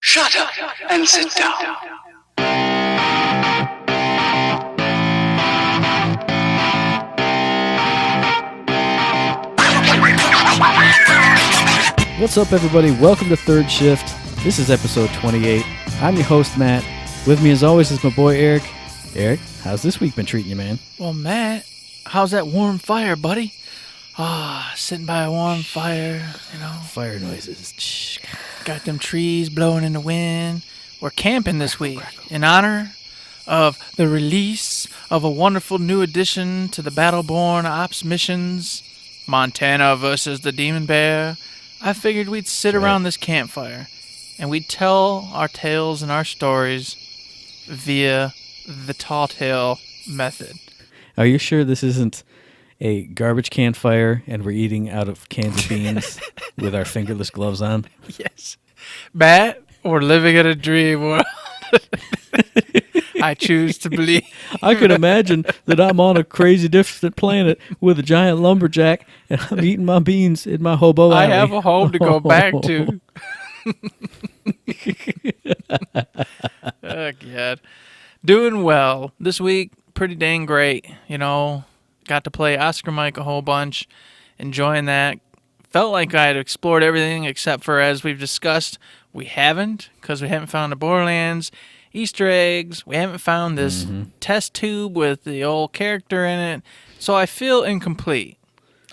Shut up and sit down. What's up, everybody? Welcome to Third Shift. This is episode 28. I'm your host, Matt. With me, as always, is my boy, Eric. Eric, how's this week been treating you, man? Well, Matt, how's that warm fire, buddy? Sitting by a warm fire, you know. Fire noises. Got them trees blowing in the wind. We're camping this week in honor of the release of a wonderful new addition to the Battleborn Ops missions, Montana versus the Demon Bear. I figured we'd sit around this campfire and we'd tell our tales and our stories via the tall tale method. Are you sure this isn't a garbage can fire and we're eating out of cans of beans with our fingerless gloves on? Yes. Matt, we're living in a dream world. I choose to believe. I could imagine that I'm on a crazy distant planet with a giant lumberjack and I'm eating my beans in my hobo alley. I have a home to go back to. Oh, God. Doing well. This week, pretty dang great. You know, got to play Oscar Mike a whole bunch. Enjoying that. Felt like I had explored everything except for, as we've discussed, we haven't, because we haven't found the Borderlands Easter eggs. We haven't found this test tube with the old character in it. So I feel incomplete.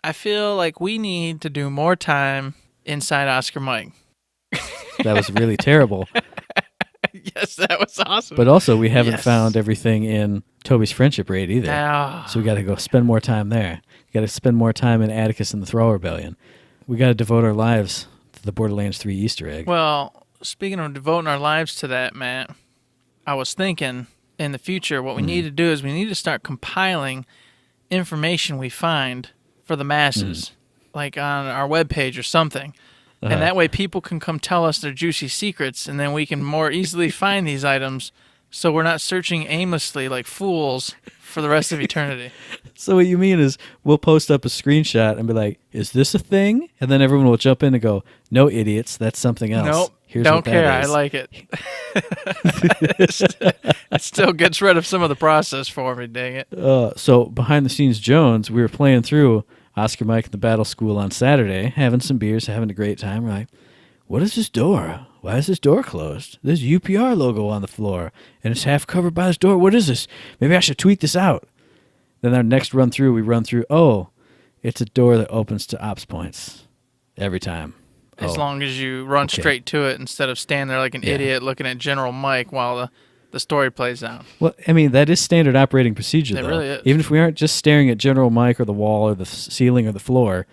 I feel like we need to do more time inside Oscar Mike. That was really terrible. Yes, that was awesome. But also, we haven't found everything in Toby's friendship raid either. Oh. So we got to go spend more time there. We got to spend more time in Atticus and the Thrall Rebellion. We got to devote our lives to the Borderlands 3 Easter egg. Well, speaking of devoting our lives to that, Matt, I was thinking in the future what we need to do is we need to start compiling information we find for the masses, like on our webpage or something. And that way people can come tell us their juicy secrets, and then we can more easily find these items so we're not searching aimlessly like fools for the rest of eternity. So what you mean is we'll post up a screenshot and be like, is this a thing? And then everyone will jump in and go, no, idiots, that's something else. Nope, Here's don't what that care, is. I like it. It still gets rid of some of the process for me, dang it. So behind the scenes Jones, we were playing through Oscar Mike and the Battle School on Saturday, having some beers, having a great time. We're like, what is this door? Why is this door closed? There's a UPR logo on the floor, and it's half covered by this door. What is this? Maybe I should tweet this out. Then our next run through, oh, it's a door that opens to ops points every time. As long as you run straight to it instead of standing there like an idiot looking at General Mike while the story plays out. Well, I mean, that is standard operating procedure, though. It really is. Even if we aren't just staring at General Mike or the wall or the ceiling or the floor,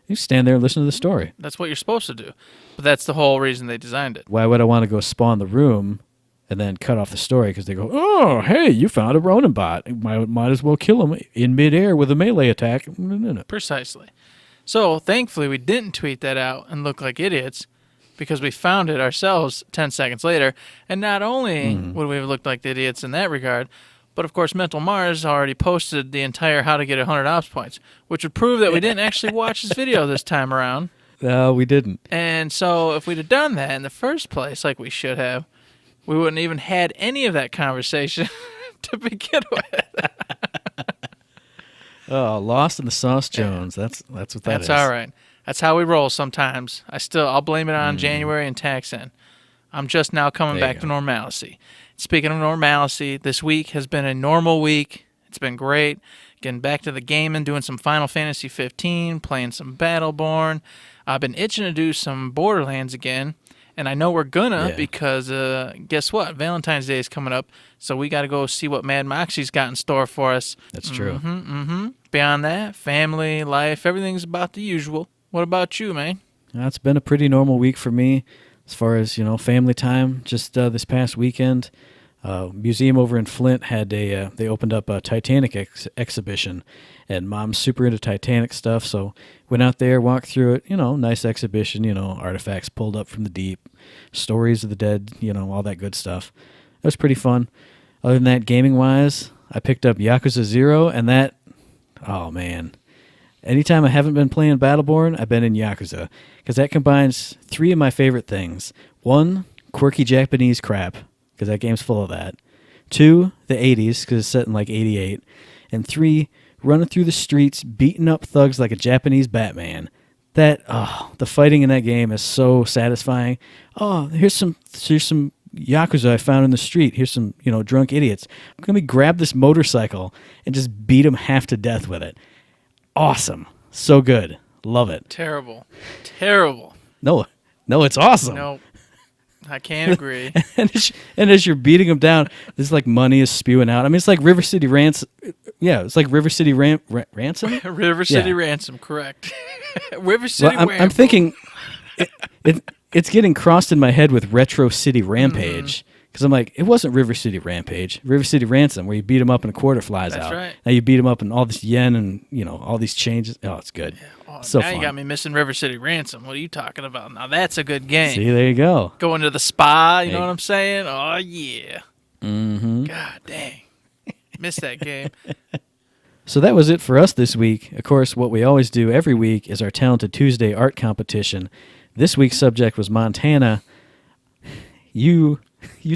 you stand there and listen to the story. That's what you're supposed to do. But that's the whole reason they designed it. Why would I want to go spawn the room and then cut off the story? Because they go, oh, hey, you found a Ronin bot. Might as well kill him in midair with a melee attack. No. Precisely. So, thankfully, we didn't tweet that out and look like idiots because we found it ourselves 10 seconds later. And not only would we have looked like the idiots in that regard, but, of course, Mental Mars already posted the entire how to get 100 ops points, which would prove that we didn't actually watch his video this time around. No, we didn't. And so if we'd have done that in the first place, like we should have, we wouldn't even had any of that conversation to begin with. Oh, lost in the sauce, Jones. That's what that is. That's all right. That's how we roll sometimes. I'll blame it on January and taxing. I'm just now coming back to normalcy. Speaking of normalcy, this week has been a normal week. It's been great. Getting back to the gaming, doing some Final Fantasy 15, playing some Battleborn. I've been itching to do some Borderlands again. And I know we're gonna because guess what? Valentine's Day is coming up, so we got to go see what Mad Moxie's got in store for us. That's true. Beyond that, family, life, everything's about the usual. What about you, man? It's been a pretty normal week for me as far as, family time. Just this past weekend, museum over in Flint had they opened up a Titanic exhibition, and Mom's super into Titanic stuff, so went out there, walked through it, nice exhibition, artifacts pulled up from the deep, stories of the dead, all that good stuff. It was pretty fun. Other than that, gaming-wise, I picked up Yakuza 0, and that, oh man, anytime I haven't been playing Battleborn, I've been in Yakuza, because that combines three of my favorite things. One, quirky Japanese crap, because that game's full of that. 2, the 80s, because it's set in like 88. And 3, running through the streets, beating up thugs like a Japanese Batman. The fighting in that game is so satisfying. Oh, here's some Yakuza I found in the street. Here's some, drunk idiots. Let me grab this motorcycle and just beat them half to death with it. Awesome. So good. Love it. Terrible. No, it's awesome. No, I can't agree. and as you're beating them down, this like money is spewing out. I mean, it's like River City Ransom. Yeah, it's like River City Ransom. River City Ransom, correct. River City Ransom. I'm thinking it's getting crossed in my head with Retro City Rampage. Because I'm like, it wasn't River City Rampage. River City Ransom, where you beat him up and a quarter flies out. That's right. Now you beat him up and all this yen and, all these changes. Oh, it's good. Yeah. Oh, so now fun. you got me missing River City Ransom. What are you talking about? Now that's a good game. See, there you go. Going to the spa, you know what I'm saying? Oh, yeah. Mm-hmm. God dang. Missed that game. So that was it for us this week. Of course, what we always do every week is our Talented Tuesday art competition. This week's subject was Montana. You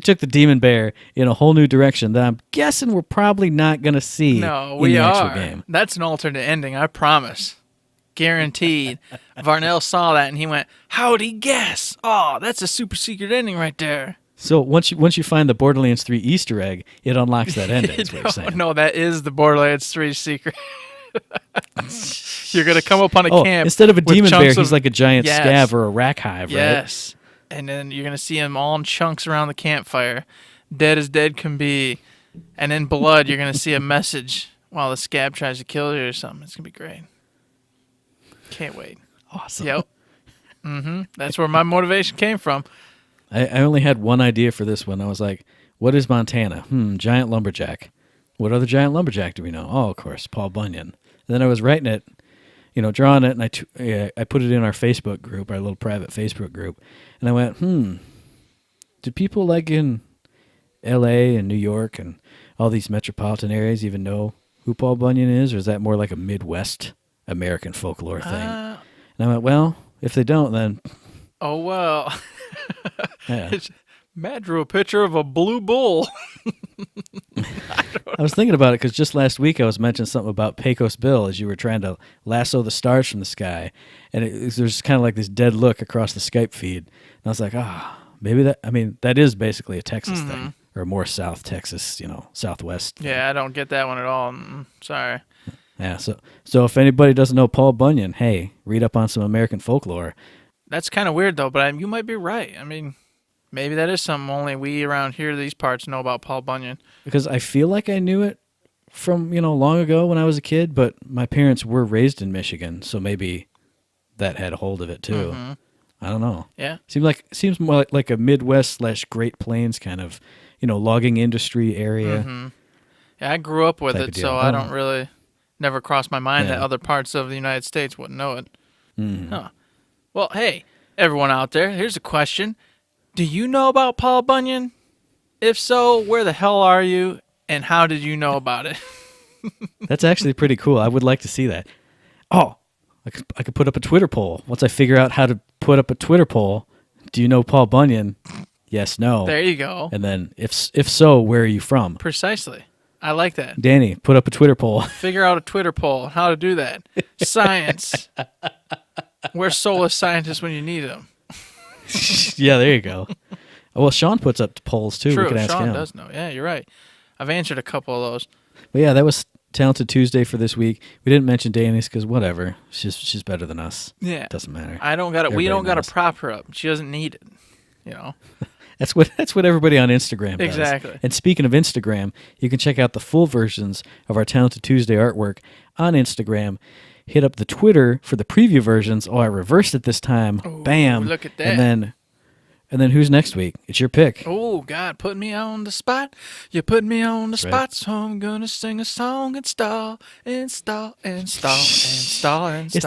took the Demon Bear in a whole new direction that I'm guessing we're probably not going to see in the actual game. That's an alternate ending, I promise. Guaranteed. Varnell saw that and he went, how'd he guess? Oh, that's a super secret ending right there. So once you find the Borderlands 3 Easter egg, it unlocks that ending, is what you're saying. No, that is the Borderlands 3 secret. You're going to come upon a camp. Instead of a Demon Bear, he's like a giant scav or a rack hive, right? Yes. And then you're going to see him all in chunks around the campfire, dead as dead can be. And in blood, you're going to see a message while the scab tries to kill you or something. It's going to be great. Can't wait. Awesome. Yep. That's where my motivation came from. I only had one idea for this one. I was like, what is Montana? Giant lumberjack. What other giant lumberjack do we know? Oh, of course, Paul Bunyan. And then I was writing it, drawing it, and I put it in our Facebook group, our little private Facebook group. And I went, do people like in L.A. and New York and all these metropolitan areas even know who Paul Bunyan is? Or is that more like a Midwest American folklore thing? And I went, well, if they don't, then... Oh, well. Yeah. Matt drew a picture of a blue bull. I was thinking about it because just last week I was mentioning something about Pecos Bill as you were trying to lasso the stars from the sky. And there's kind of like this dead look across the Skype feed. And I was like, maybe that is basically a Texas thing. Or more South Texas, Southwest thing. Yeah, I don't get that one at all. Sorry. Yeah, so if anybody doesn't know Paul Bunyan, hey, read up on some American folklore. That's kind of weird, though, but you might be right. I mean, maybe that is something only we around here, these parts, know about Paul Bunyan. Because I feel like I knew it from, long ago when I was a kid, but my parents were raised in Michigan, so maybe that had a hold of it, too. Mm-hmm. I don't know. Yeah. Seems more like a Midwest/Great Plains kind of, logging industry area. Mm-hmm. Yeah, I grew up with it, so I don't really, never crossed my mind that other parts of the United States wouldn't know it. Mm-hmm. Huh. Well, hey, everyone out there, here's a question. Do you know about Paul Bunyan? If so, where the hell are you, and how did you know about it? That's actually pretty cool. I would like to see that. Oh, I could put up a Twitter poll. Once I figure out how to put up a Twitter poll, do you know Paul Bunyan? Yes, no. There you go. And then, if so, where are you from? Precisely. I like that. Danny, put up a Twitter poll. Figure out a Twitter poll. How to do that. Science. Where's soulless scientists when you need them? Yeah, there you go. Well, Sean puts up polls, too. True, we can ask Sean him. does know. Yeah, you're right. I've answered a couple of those. But yeah, that was Talented Tuesday for this week. We didn't mention Danny's because whatever. She's better than us. Yeah. Doesn't matter. We don't got to prop her up. She doesn't need it. That's what everybody on Instagram does. Exactly. And speaking of Instagram, you can check out the full versions of our Talented Tuesday artwork on Instagram. Hit up the Twitter for the preview versions. Oh, I reversed it this time. Ooh, Bam. Look at that. And then who's next week? It's your pick. Oh, God, put me on the spot. You put me on the spot, so I'm going to sing a song and stall. It's the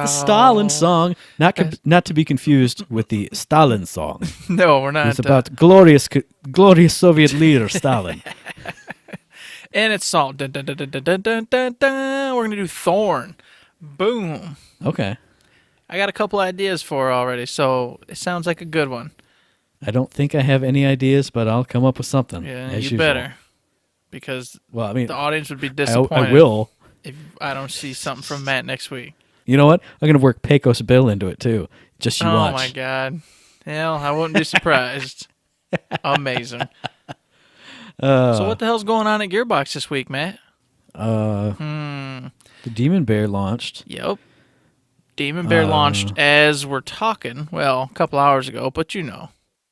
Stalin song. Not to be confused with the Stalin song. No, we're not. It's about glorious Soviet leader Stalin. And it's song. Dun, dun, dun, dun, dun, dun, dun, dun. We're going to do Thorn. Boom. Okay. I got a couple ideas for her already, so it sounds like a good one. I don't think I have any ideas, but I'll come up with something. Yeah, as you usual. better. Because the audience would be disappointed. I will. If I don't see something from Matt next week. You know what? I'm going to work Pecos Bill into it, too. Just you watch. Oh, my God. Hell, I wouldn't be surprised. Amazing. So what the hell's going on at Gearbox this week, Matt? The Demon Bear launched. Yep. Demon Bear launched as we're talking. Well, a couple hours ago, but you know.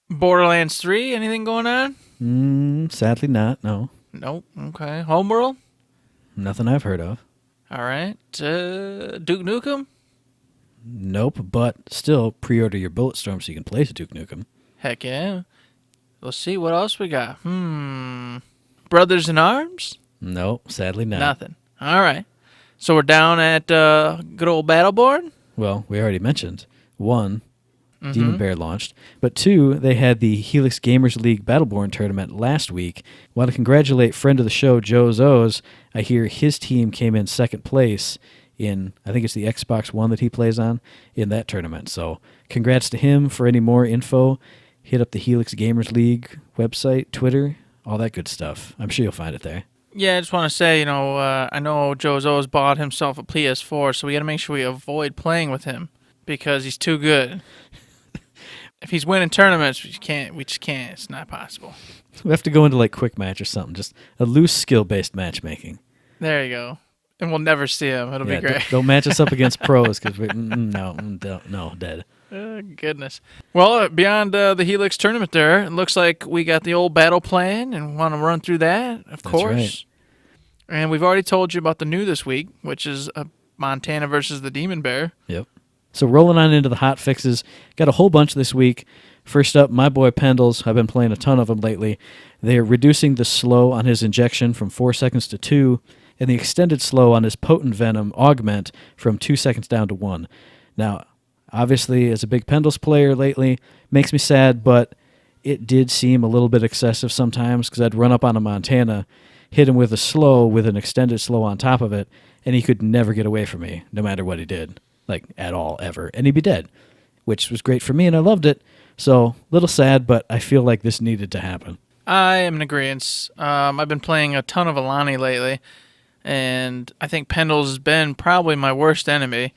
Borderlands 3, anything going on? Sadly not, no. Nope. Okay. Homeworld? Nothing I've heard of. All right. Duke Nukem? Nope, but still pre-order your Bulletstorm so you can play Duke Nukem. Heck yeah. Let's see what else we got. Brothers in Arms? Nope, sadly not. Nothing. All right. So we're down at good old Battleborn? Well, we already mentioned. 1, Demon Bear launched. But 2, they had the Helix Gamers League Battleborn tournament last week. Want to congratulate friend of the show, Joe Zoes. I hear his team came in second place in, I think it's the Xbox One that he plays on, in that tournament. So congrats to him. For any more info, hit up the Helix Gamers League website, Twitter, all that good stuff. I'm sure you'll find it there. Yeah, I just want to say, I know Joe Zoes bought himself a PS4, so we got to make sure we avoid playing with him because he's too good. If he's winning tournaments, we just can't. It's not possible. We have to go into like quick match or something, just a loose skill-based matchmaking. There you go. And we'll never see him. It'll be great. Don't match us up against pros because no, dead. Goodness. Well, beyond the Helix tournament there, it looks like we got the old battle plan and want to run through that, of course. Right. And we've already told you about the new this week, which is Montana versus the Demon Bear. Yep. So rolling on into the hot fixes, got a whole bunch this week. First up, my boy Pendles. I've been playing a ton of them lately. They're reducing the slow on his injection from 4 seconds to 2, and the extended slow on his potent venom augment from 2 seconds down to 1. Now, obviously, as a big Pendles player lately, makes me sad, but it did seem a little bit excessive sometimes because I'd run up on a Montana, hit him with a slow with an extended slow on top of it, and he could never get away from me, no matter what he did, like at all, ever, and he'd be dead, which was great for me, and I loved it. So, a little sad, but I feel like this needed to happen. I am in agreement. I've been playing a ton of Alani lately, and I think Pendles has been probably my worst enemy.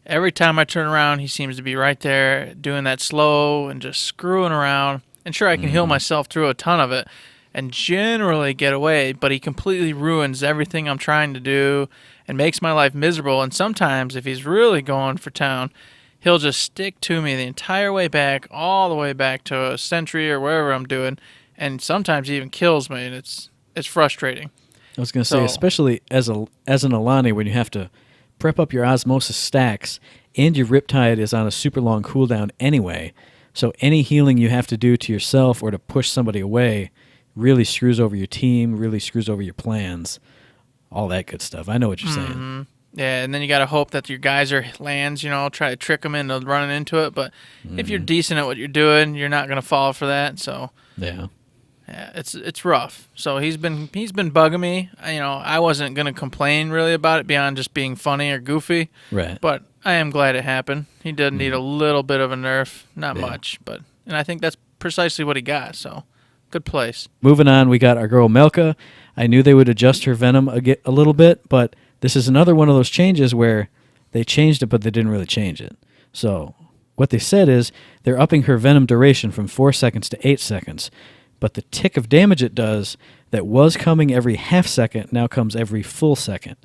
Every time I turn around, he seems to be right there doing that slow and just screwing around. And sure, I can heal myself through a ton of it and generally get away, but he completely ruins everything I'm trying to do and makes my life miserable. And sometimes, if he's really going for town, he'll just stick to me the entire way back, all the way back to a sentry or wherever I'm doing, and sometimes he even kills me, and it's frustrating. I was going to say, especially as an Alani, when you have to prep up your osmosis stacks, and your Riptide is on a super long cooldown anyway, so any healing you have to do to yourself or to push somebody away really screws over your team, really screws over your plans, all that good stuff. I know what you're saying. Yeah, and then you got to hope that your geyser lands, try to trick them into running into it, but if you're decent at what you're doing, you're not going to fall for that, so... Yeah, it's rough. So he's been bugging me. I wasn't gonna complain really about it beyond just being funny or goofy. right. But I am glad it happened. He did need a little bit of a nerf, not much, and I think that's precisely what he got. So good place. Moving on, we got our girl Melka. I knew they would adjust her venom a little bit, but this is another one of those changes where they changed it, but they didn't really change it. So what they said is they're upping her venom duration from 4 seconds to 8 seconds. But the tick of damage it does that was coming every half second now comes every full second.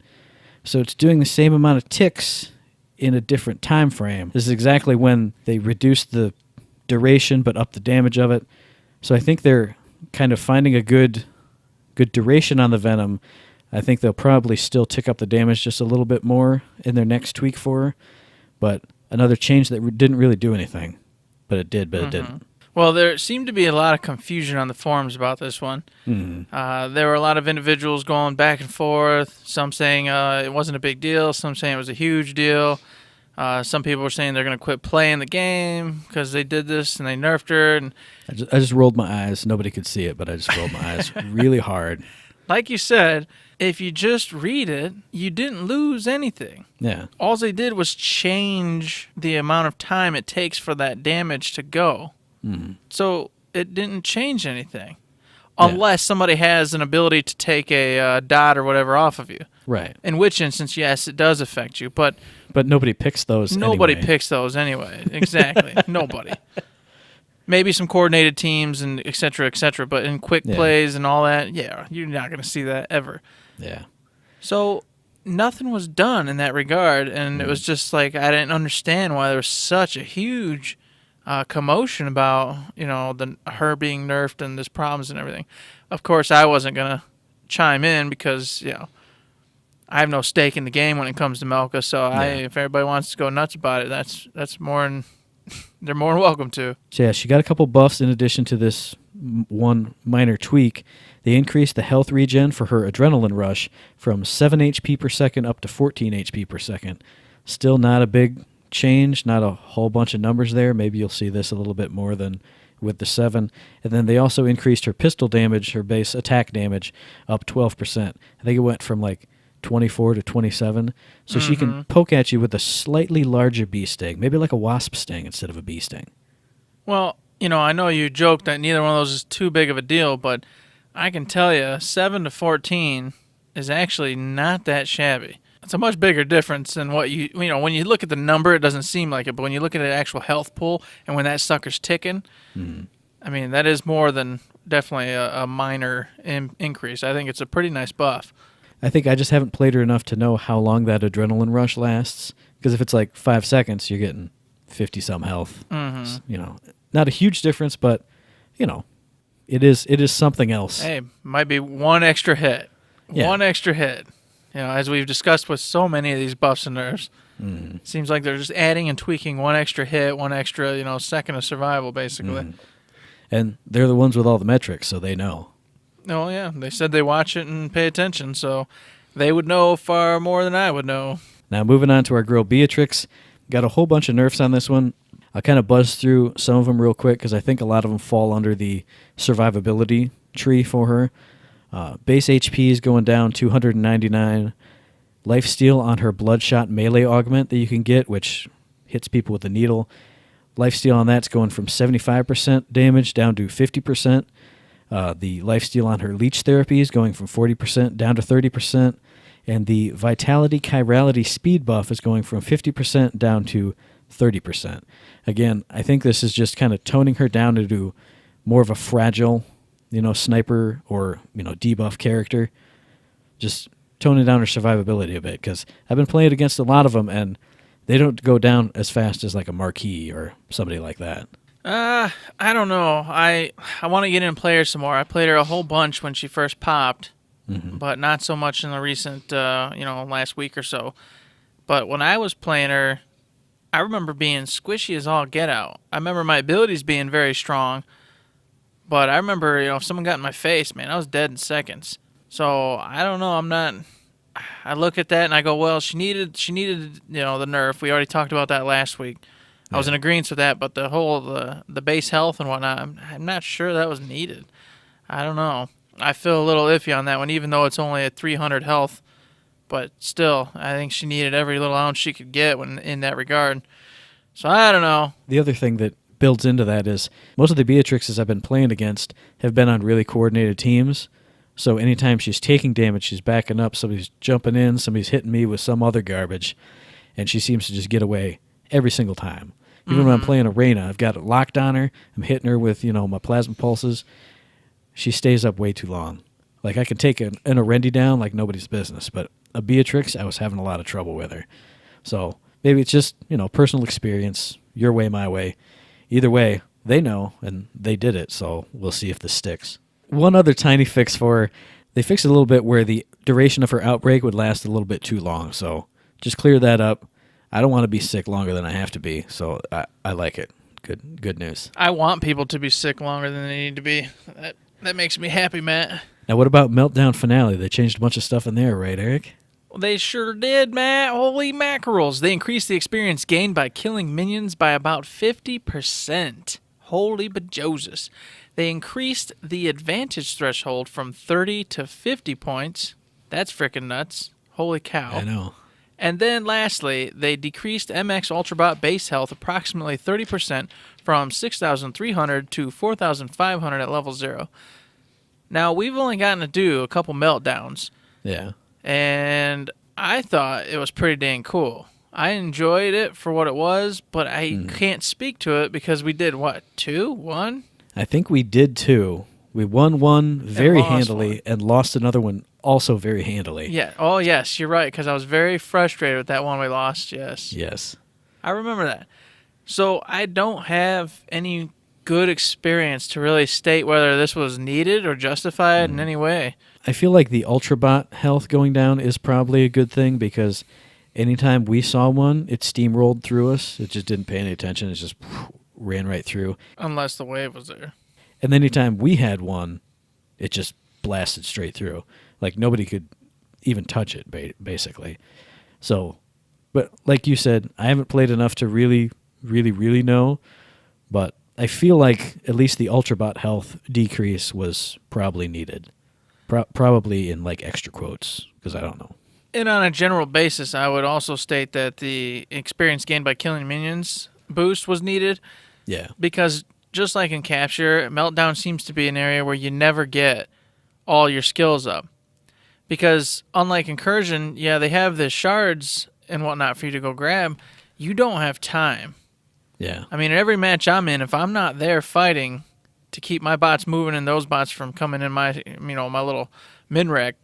So it's doing the same amount of ticks in a different time frame. This is exactly when they reduced the duration but up the damage of it. So I think they're kind of finding a good duration on the venom. I think they'll probably still tick up the damage just a little bit more in their next tweak for her. But another change that didn't really do anything. But it did, but it didn't. Well, there seemed to be a lot of confusion on the forums about this one. There were a lot of individuals going back and forth, some saying it wasn't a big deal, some saying it was a huge deal. Some people were saying they're going to quit playing the game because they did this and they nerfed her. And I just rolled my eyes. Nobody could see it, but I just rolled my eyes really hard. Like you said, if you just read it, you didn't lose anything. Yeah. All they did was change the amount of time it takes for that damage to go. So it didn't change anything. Unless somebody has an ability to take a dot or whatever off of you. Right. In which instance, yes, it does affect you. But nobody picks those nobody anyway. picks those anyway. Exactly. Nobody. Maybe some coordinated teams and et cetera, but in quick plays and all that, you're not going to see that ever. Yeah. So nothing was done in that regard, and it was just like I didn't understand why there was such a huge commotion about her being nerfed and there's problems and everything. Of course, I wasn't gonna chime in because I have no stake in the game when it comes to Melka. So if everybody wants to go nuts about it, that's more than they're more than welcome to. So she got a couple buffs in addition to this one minor tweak. They increased the health regen for her adrenaline rush from 7 HP per second up to 14 HP per second. Still not a big change, not a whole bunch of numbers there. Maybe you'll see this a little bit more than with the 7. And then they also increased her pistol damage, her base attack damage, up 12%. I think it went from like 24 to 27. So she can poke at you with a slightly larger bee sting, maybe like a wasp sting instead of a bee sting. Well, I know you joked that neither one of those is too big of a deal, but I can tell you 7 to 14 is actually not that shabby. It's a much bigger difference than what when you look at the number, it doesn't seem like it, but when you look at an actual health pool and when that sucker's ticking, I mean, that is more than definitely a minor increase. I think it's a pretty nice buff. I think I just haven't played her enough to know how long that adrenaline rush lasts, because if it's like 5 seconds, you're getting 50-some health. Not a huge difference, but, it is something else. Hey, might be one extra hit. Yeah. One extra hit. As we've discussed with so many of these buffs and nerfs, it seems like they're just adding and tweaking one extra hit, one extra, second of survival, basically. And they're the ones with all the metrics, so they know. Oh, yeah. They said they watch it and pay attention, so they would know far more than I would know. Now, moving on to our girl Beatrix. Got a whole bunch of nerfs on this one. I'll kind of buzz through some of them real quick because I think a lot of them fall under the survivability tree for her. Base HP is going down 299. Lifesteal on her Bloodshot melee augment that you can get, which hits people with a needle. Lifesteal on that's going from 75% damage down to 50%. The lifesteal on her Leech Therapy is going from 40% down to 30%. And the Vitality Chirality speed buff is going from 50% down to 30%. Again, I think this is just kind of toning her down to do more of a fragile, sniper or, debuff character. Just toning down her survivability a bit, because I've been playing against a lot of them, and they don't go down as fast as like a Marquis or somebody like that. I don't know. I want to get in play her some more. I played her a whole bunch when she first popped, but not so much in the recent, last week or so. But when I was playing her, I remember being squishy as all get out. I remember my abilities being very strong, but I remember, if someone got in my face, man, I was dead in seconds. So I don't know. I look at that and I go, well, she needed, the nerf. We already talked about that last week. I was in agreement with that, but the whole the base health and whatnot, I'm not sure that was needed. I don't know. I feel a little iffy on that one, even though it's only at 300 health. But still, I think she needed every little ounce she could get in that regard. So I don't know. The other thing that builds into that is most of the Beatrixes I've been playing against have been on really coordinated teams. So anytime she's taking damage, she's backing up, somebody's jumping in, somebody's hitting me with some other garbage, and she seems to just get away every single time. Even when I'm playing Arena, I've got it locked on her, I'm hitting her with, my plasma pulses. She stays up way too long. Like, I can take an Arendi down like nobody's business, but a Beatrix, I was having a lot of trouble with her. So maybe it's just, personal experience, your way, my way. Either way, they know, and they did it, so we'll see if this sticks. One other tiny fix for her, they fixed it a little bit where the duration of her outbreak would last a little bit too long, so just clear that up. I don't want to be sick longer than I have to be, so I like it. Good news. I want people to be sick longer than they need to be. That makes me happy, Matt. Now, what about Meltdown Finale? They changed a bunch of stuff in there, right, Eric? Well, they sure did, Matt. Holy mackerels. They increased the experience gained by killing minions by about 50%. Holy bejoses. They increased the advantage threshold from 30 to 50 points. That's frickin' nuts. Holy cow. I know. And then lastly, they decreased MX Ultrabot base health approximately 30% from 6,300 to 4,500 at level 0. Now, we've only gotten to do a couple meltdowns. Yeah. And I thought it was pretty dang cool. I enjoyed it for what it was, but I can't speak to it because we did, what, 2? 1? I think we did 2. We won one very handily one. and lost another one also very handily. Yeah. Oh, yes, you're right, because I was very frustrated with that one we lost, yes. Yes. I remember that. So I don't have any good experience to really state whether this was needed or justified in any way. I feel like the Ultrabot health going down is probably a good thing because anytime we saw one, it steamrolled through us. It just didn't pay any attention. It just ran right through. Unless the wave was there. And then anytime we had one, it just blasted straight through. Like nobody could even touch it, basically. So, but like you said, I haven't played enough to really know. But I feel like at least the Ultrabot health decrease was probably needed. Probably in like extra quotes, because I don't know. And on a general basis, I would also state that the experience gained by killing minions boost was needed. Yeah. Because just like in Capture, Meltdown seems to be an area where you never get all your skills up. Because unlike Incursion, yeah, they have the shards and whatnot for you to go grab. You don't have time. Yeah. I mean, in every match I'm in, if I'm not there fighting to keep my bots moving and those bots from coming in my, my little min-rec,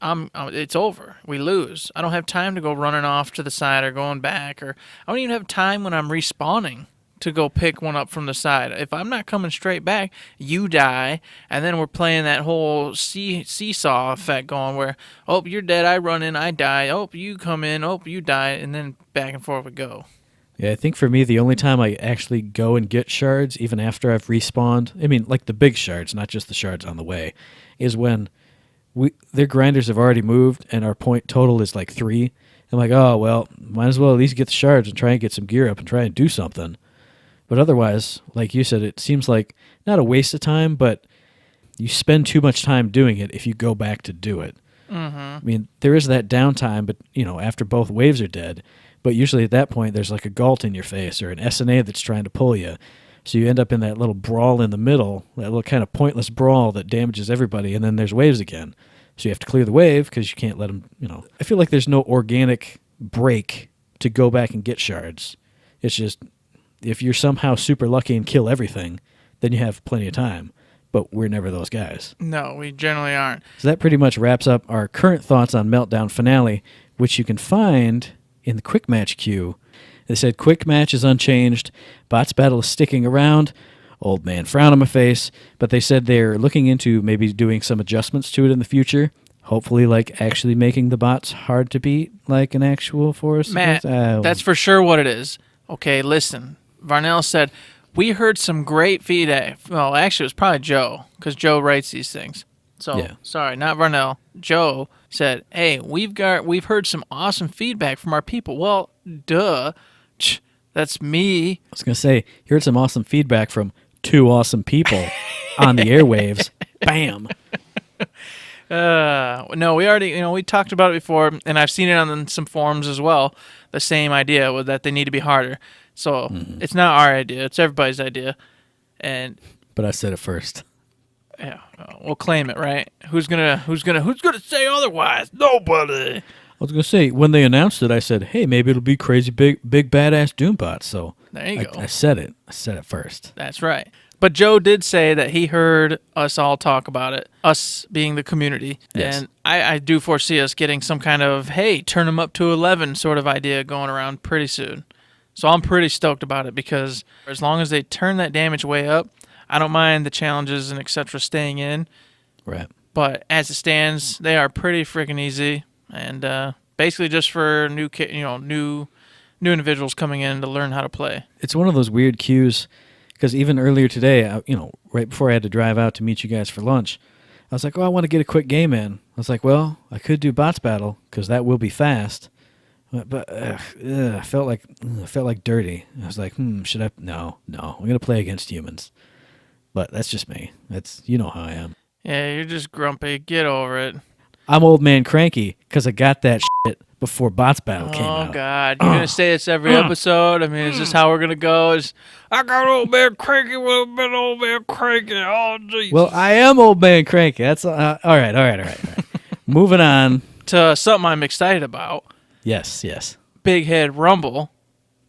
it's over. We lose. I don't have time to go running off to the side or going back, or I don't even have time when I'm respawning to go pick one up from the side. If I'm not coming straight back, you die, and then we're playing that whole seesaw effect going where, oh, you're dead, I run in, I die, oh, you come in, oh, you die, and then back and forth we go. Yeah, I think for me, the only time I actually go and get shards, even after I've respawned, I mean, like the big shards, not just the shards on the way, is when their grinders have already moved and our point total is like 3. I'm like, oh, well, might as well at least get the shards and try and get some gear up and try and do something. But otherwise, like you said, it seems like not a waste of time, but you spend too much time doing it if you go back to do it. Mm-hmm. I mean, there is that downtime, but, after both waves are dead. But usually at that point, there's like a Galt in your face or an SNA that's trying to pull you. So you end up in that little brawl in the middle, that little kind of pointless brawl that damages everybody, and then there's waves again. So you have to clear the wave because you can't let them, I feel like there's no organic break to go back and get shards. It's just, if you're somehow super lucky and kill everything, then you have plenty of time. But we're never those guys. No, we generally aren't. So that pretty much wraps up our current thoughts on Meltdown Finale, which you can find in the Quick Match queue. They said Quick Match is unchanged, Bots Battle is sticking around, old man frown on my face, but they said they're looking into maybe doing some adjustments to it in the future, hopefully like actually making the bots hard to beat like an actual Forest. Matt, that's for sure what it is. Okay, listen. Varnell said, we heard some great feedback. Well, actually, it was probably Joe, because Joe writes these things. So, Yeah. Sorry, not Varnell. Joe said, hey, we've heard some awesome feedback from our people. Well, duh. That's me. I was going to say, you heard some awesome feedback from 2 awesome people on the airwaves. Bam. No, we already, we talked about it before, and I've seen it on some forums as well. The same idea with that they need to be harder. So It's not our idea; it's everybody's idea. But I said it first. Yeah, we'll claim it, right? Who's gonna say otherwise? Nobody. I was gonna say when they announced it, I said, "Hey, maybe it'll be crazy big badass Doombots." So there you go. I said it. I said it first. That's right. But Joe did say that he heard us all talk about it, us being the community. Yes. And I do foresee us getting some kind of, hey, turn them up to 11 sort of idea going around pretty soon. So I'm pretty stoked about it because as long as they turn that damage way up, I don't mind the challenges and et cetera staying in. Right. But as it stands, they are pretty freaking easy. And basically just for new individuals coming in to learn how to play. It's one of those weird cues. Because even earlier today, right before I had to drive out to meet you guys for lunch, I was like, I want to get a quick game in. I was like, well, I could do Bots Battle because that will be fast. But I felt like dirty. I was like, should I? No. I'm going to play against humans. But that's just me. That's how I am. Yeah, you're just grumpy. Get over it. I'm old man cranky because I got that shit before Bots Battle came out. Oh, God. You're going to say this every episode? I mean, is this how we're going to go? I got old man cranky with a bit old man cranky. Oh, Jesus. Well, I am old man cranky. That's all right. Moving on. To something I'm excited about. Yes. Big Head Rumble.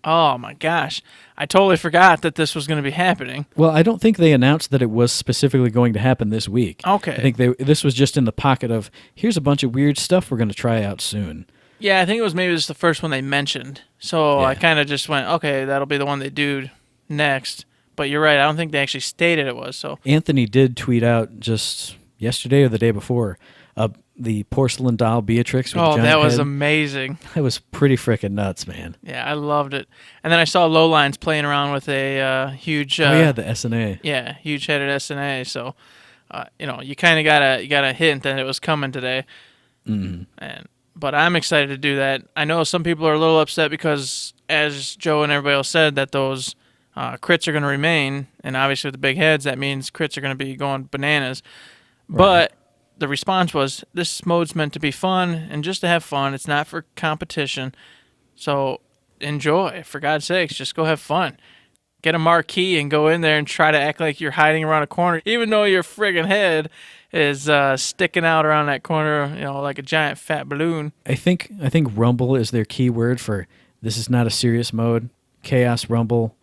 Oh, my gosh. I totally forgot that this was going to be happening. Well, I don't think they announced that it was specifically going to happen this week. Okay. I think this was just in the pocket of, here's a bunch of weird stuff we're going to try out soon. Yeah, I think it was maybe just the first one they mentioned. So Yeah. I kind of just went, okay, that'll be the one they do next. But you're right. I don't think they actually stated it was. So Anthony did tweet out just yesterday or the day before the porcelain doll Beatrix with the giant that was head. amazing. That was pretty freaking nuts, man. Yeah, I loved it. And then I saw Lowlines playing around with a huge... the SNA. Yeah, huge-headed SNA. So, you kind of got a hint that it was coming today. Mm-hmm. But I'm excited to do that. I know some people are a little upset because, as Joe and everybody else said, that those crits are going to remain. And obviously with the big heads, that means crits are going to be going bananas. Right. But the response was, this mode's meant to be fun and just to have fun. It's not for competition. So enjoy. For God's sakes, just go have fun. Get a marquee and go in there and try to act like you're hiding around a corner, even though your friggin' head is sticking out around that corner, like a giant fat balloon. I think Rumble is their key word for this is not a serious mode. Chaos Rumble,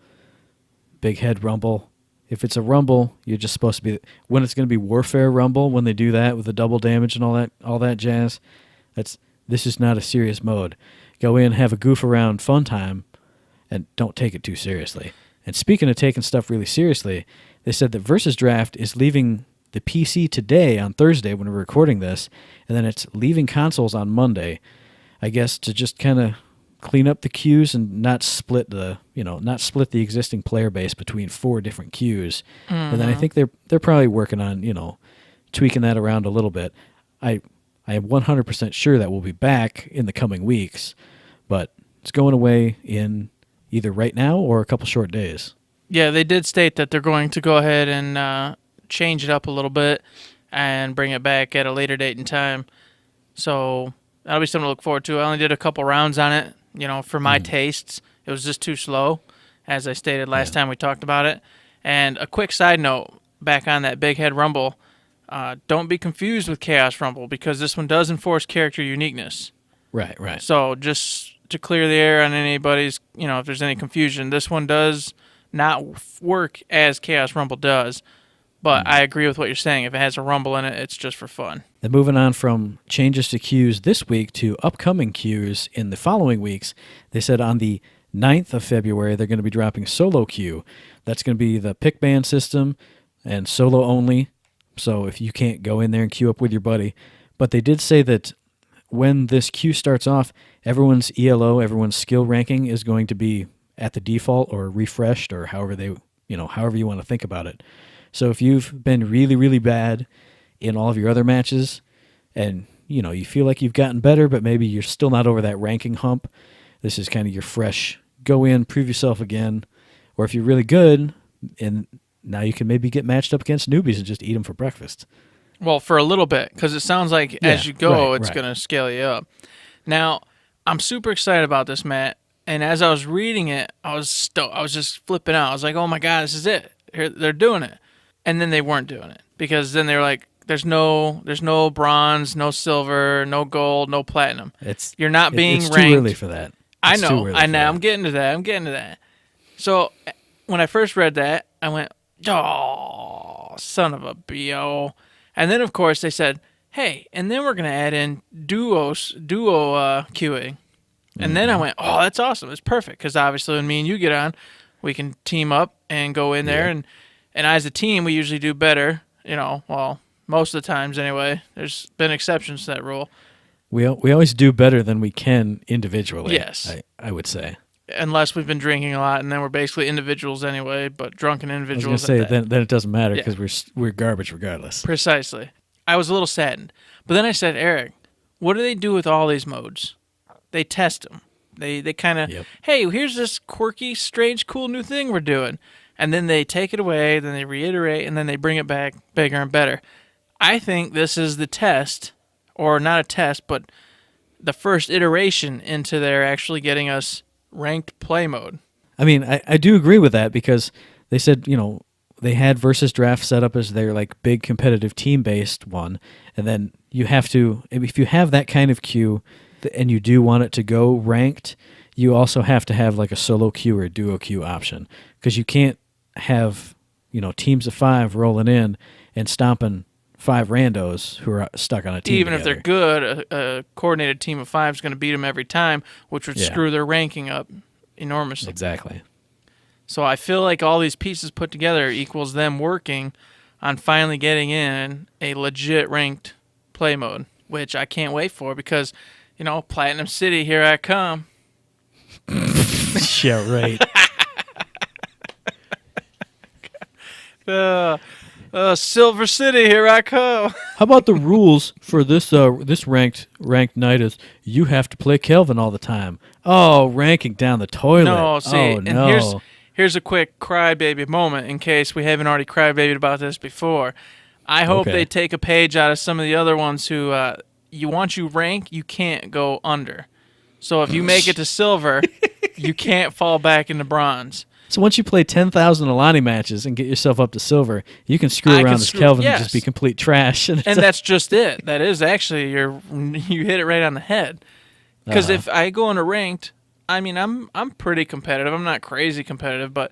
Big Head Rumble. If it's a Rumble, you're just supposed to be... When it's going to be Warfare Rumble, when they do that with the double damage and all that jazz, this is not a serious mode. Go in, have a goof around fun time, and don't take it too seriously. And speaking of taking stuff really seriously, they said that Versus Draft is leaving the PC today on Thursday when we're recording this, and then it's leaving consoles on Monday, I guess, to just kind of clean up the queues and not split the existing player base between 4 different queues. Mm-hmm. And then I think they're probably working on, tweaking that around a little bit. I am 100% sure that we'll be back in the coming weeks, but it's going away in either right now or a couple short days. Yeah, they did state that they're going to go ahead and change it up a little bit and bring it back at a later date and time. So that'll be something to look forward to. I only did a couple rounds on it. For my tastes, it was just too slow, as I stated last time we talked about it. And a quick side note, back on that Big Head Rumble, don't be confused with Chaos Rumble, because this one does enforce character uniqueness. Right. So just to clear the air on anybody's, if there's any confusion, this one does not work as Chaos Rumble does. But I agree with what you're saying. If it has a rumble in it, it's just for fun. Then moving on from changes to queues this week to upcoming queues in the following weeks, they said on the 9th of February, they're going to be dropping Solo Queue. That's going to be the pick ban system and solo only. So if you can't go in there and queue up with your buddy. But they did say that when this queue starts off, everyone's ELO, everyone's skill ranking is going to be at the default or refreshed or however you want to think about it. So if you've been really, really bad in all of your other matches and, you feel like you've gotten better, but maybe you're still not over that ranking hump, this is kind of your fresh, go in, prove yourself again. Or if you're really good, and now you can maybe get matched up against newbies and just eat them for breakfast. Well, for a little bit, because it sounds like as you go, it's going to scale you up. Now, I'm super excited about this, Matt. And as I was reading it, I was just flipping out. I was like, oh my God, this is it. They're doing it. And then they weren't doing it, because then they were like, there's no bronze, no silver, no gold, no platinum. You're not being it's ranked. Too early for that. I know. I'm getting to that. So when I first read that, I went, oh, son of a B.O. And then, of course, they said, hey, and then we're going to add in duo queuing. And then I went, oh, that's awesome. It's perfect, because obviously when me and you get on, we can team up and go in there. And as a team, we usually do better, most of the times anyway. There's been exceptions to that rule. We always do better than we can individually. Yes. I would say. Unless we've been drinking a lot, and then we're basically individuals anyway, but drunken individuals. I was going to say, then it doesn't matter, because we're garbage regardless. Precisely. I was a little saddened. But then I said, Eric, what do they do with all these modes? They test them. They kind of, hey, here's this quirky, strange, cool new thing we're doing. And then they take it away, then they reiterate, and then they bring it back bigger and better. I think this is the test, or not a test, but the first iteration into their actually getting us ranked play mode. I mean, I do agree with that because they said, they had versus draft set up as their like big competitive team-based one, and then you have to, if you have that kind of queue and you do want it to go ranked, you also have to have like a solo queue or a duo queue option because you can't have, teams of 5 rolling in and stomping 5 randos who are stuck on a team Even together. if they're good, a coordinated team of 5 is going to beat them every time, which would screw their ranking up enormously. Exactly. So I feel like all these pieces put together equals them working on finally getting in a legit ranked play mode, which I can't wait for because, Platinum City, here I come. Yeah, right. Silver City, here I come. How about the rules for this ranked night is you have to play Kelvin all the time. Oh, ranking down the toilet. No, see, and here's a quick crybaby moment in case we haven't already crybabied about this before. I hope they take a page out of some of the other ones who once you rank, you can't go under. So if you make it to silver, you can't fall back into bronze. So once you play 10,000 Alani matches and get yourself up to silver, you can screw around as Kelvin and just be complete trash. And that's just it. That is actually you hit it right on the head. Because if I go into ranked, I mean I'm pretty competitive. I'm not crazy competitive, but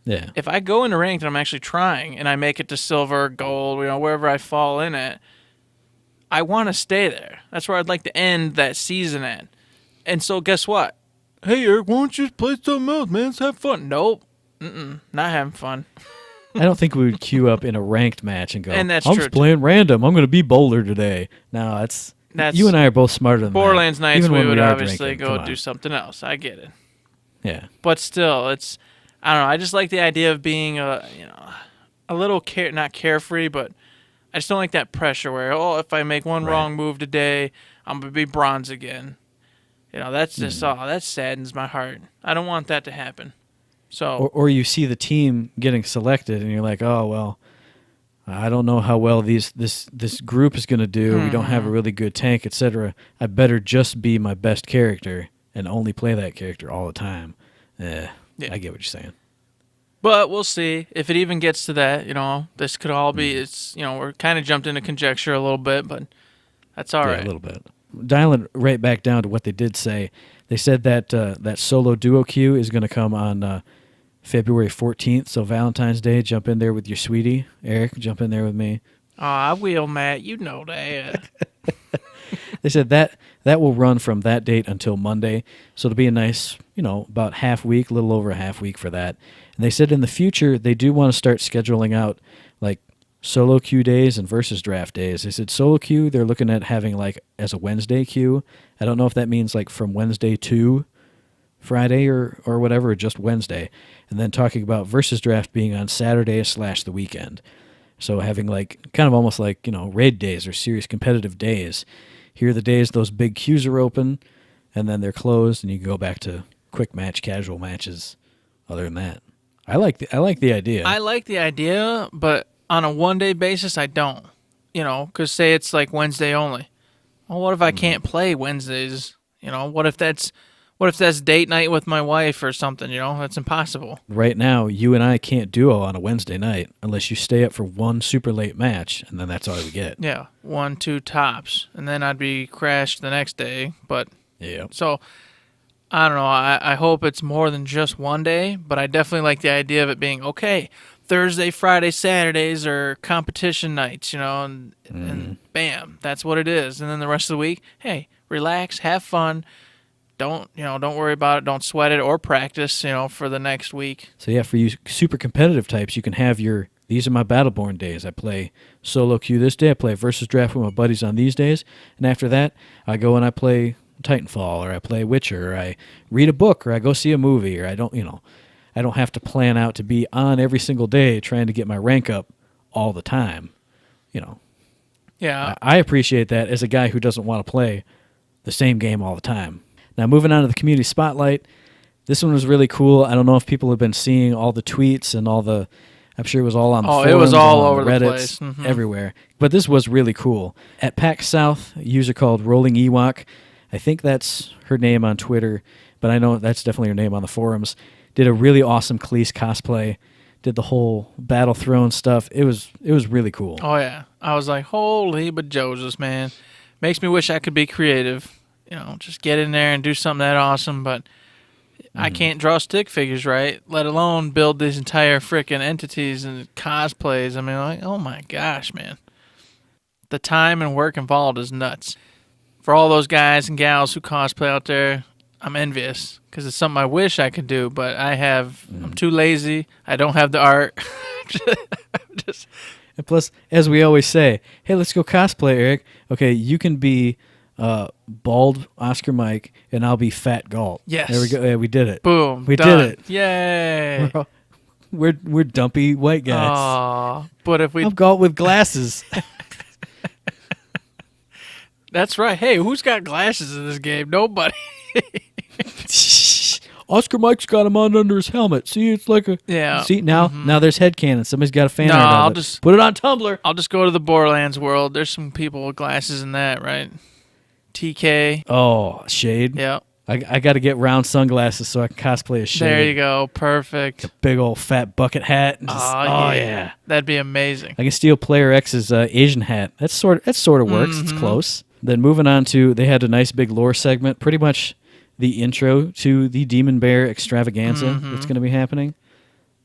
if I go into ranked and I'm actually trying and I make it to silver, gold, wherever I fall in it, I want to stay there. That's where I'd like to end that season at. And so guess what? Hey, Eric, why don't you just play something else, man? Let's have fun. Nope. Not having fun. I don't think we would queue up in a ranked match and go, and that's I'm true just playing random. I'm going to be Boulder today. No, that's you and I are both smarter than Borderlands that. nights, Even we when would are obviously drinking. go do something else. I get it. Yeah. But still, I don't know. I just like the idea of being a little not carefree, but I just don't like that pressure where, if I make one wrong move today, I'm going to be bronze again. That's just that saddens my heart. I don't want that to happen. So or you see the team getting selected and you're like, oh well, I don't know how well this group is going to do. We don't have a really good tank, etc. I better just be my best character and only play that character all the time. I get what you're saying. But we'll see if it even gets to that. This could all be. We're kind of jumped into conjecture a little bit, but that's all right. A little bit. Dialing right back down to what they did say, they said that that solo duo queue is going to come on February 14th, so Valentine's Day. Jump in there with your sweetie. Eric, jump in there with me. Oh, I will, Matt. You know that. They said that will run from that date until Monday, so it'll be a nice, about half week, a little over a half week for that. And they said in the future they do want to start scheduling out like solo queue days and versus draft days. They said solo queue they're looking at having like as a Wednesday queue. I don't know if that means like from Wednesday to Friday or whatever, or just Wednesday. And then talking about versus draft being on Saturday / the weekend. So having like kind of almost like, raid days or serious competitive days. Here are the days those big queues are open and then they're closed and you can go back to quick match, casual matches. Other than that, I like the idea. I like the idea, but on a one-day basis, I don't. Because say it's like Wednesday only. Well, what if I can't play Wednesdays? What if that's date night with my wife or something? That's impossible. Right now, you and I can't duo on a Wednesday night unless you stay up for one super late match, and then that's all we get. Yeah, 1, 2 tops, and then I'd be crashed the next day. But so I don't know. I hope it's more than just one day, but I definitely like the idea of it being okay. Thursday, Friday, Saturdays are competition nights, and bam, that's what it is. And then the rest of the week, hey, relax, have fun. Don't worry about it. Don't sweat it or practice, for the next week. So yeah, for you super competitive types, you can have these are my Battleborn days. I play solo queue this day. I play versus draft with my buddies on these days. And after that, I go and I play Titanfall, or I play Witcher, or I read a book, or I go see a movie, or I don't have to plan out to be on every single day trying to get my rank up all the time. Yeah. I appreciate that as a guy who doesn't want to play the same game all the time. Now, moving on to the community spotlight. This one was really cool. I don't know if people have been seeing all the tweets and I'm sure it was all on the forums. It was all over the Reddits, the place. Everywhere. But this was really cool. At PAX South, a user called Rolling Ewok I think that's her name on Twitter, but I know that's definitely her name on the forums. Did a really awesome Khaleesi cosplay. Did the whole Battle Throne stuff. It was really cool. Oh yeah, I was like, holy bejesus, man! Makes me wish I could be creative. Just get in there and do something that awesome, but I can't draw stick figures right, let alone build these entire frickin' entities and cosplays. I mean, like, oh my gosh, man. The time and work involved is nuts. For all those guys and gals who cosplay out there, I'm envious because it's something I wish I could do, but I'm too lazy. I don't have the art. And plus, as we always say, hey, let's go cosplay, Eric. Okay, you can be bald Oscar Mike, and I'll be fat Galt. Yes. There we go. Yeah, we did it. Boom. We done. did it. Yay. We're dumpy white guys. Aw, but if we... I'm Galt with glasses. That's right. Hey, who's got glasses in this game? Nobody. Oscar Mike's got him on under his helmet. See, it's like a... Yeah. See, now there's headcanon. Somebody's got a fan No, art of I'll it. just... Put it on Tumblr. I'll just go to the Borderlands world. There's some people with glasses in that, right? TK. Oh, Shade. Yeah. I got to get round sunglasses so I can cosplay as Shade. There you go. Perfect. A big old fat bucket hat. And just, yeah. That'd be amazing. I can steal Player X's Asian hat. That sort of works. It's close. Then moving on to, they had a nice big lore segment, pretty much the intro to the Demon Bear extravaganza that's going to be happening.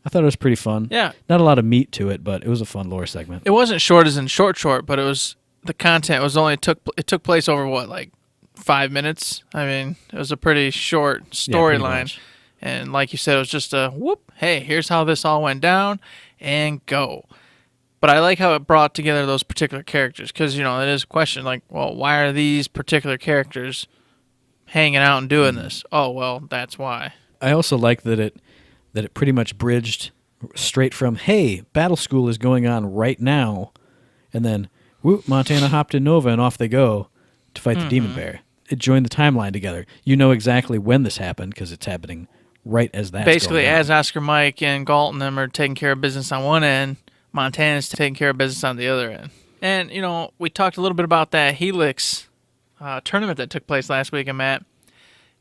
I thought it was pretty fun. Yeah. Not a lot of meat to it, but it was a fun lore segment. It wasn't short as in short, but it was... The content was only took place over what, like 5 minutes? I mean, it was a pretty short storyline. And like you said, it was just a whoop, hey, here's how this all went down, and go. But I like how it brought together those particular characters, because, it is a question, like, well, why are these particular characters hanging out and doing this? Oh, well, that's why. I also like that it pretty much bridged straight from, hey, Battle School is going on right now, and then... Whoop, Montana hopped in Nova, and off they go to fight the Demon Bear. It joined the timeline together. You know exactly when this happened because it's happening right as that's basically, going on. as Oscar Mike and Galt and them are taking care of business on one end, Montana's taking care of business on the other end. And, we talked a little bit about that Helix tournament that took place last week, and Matt.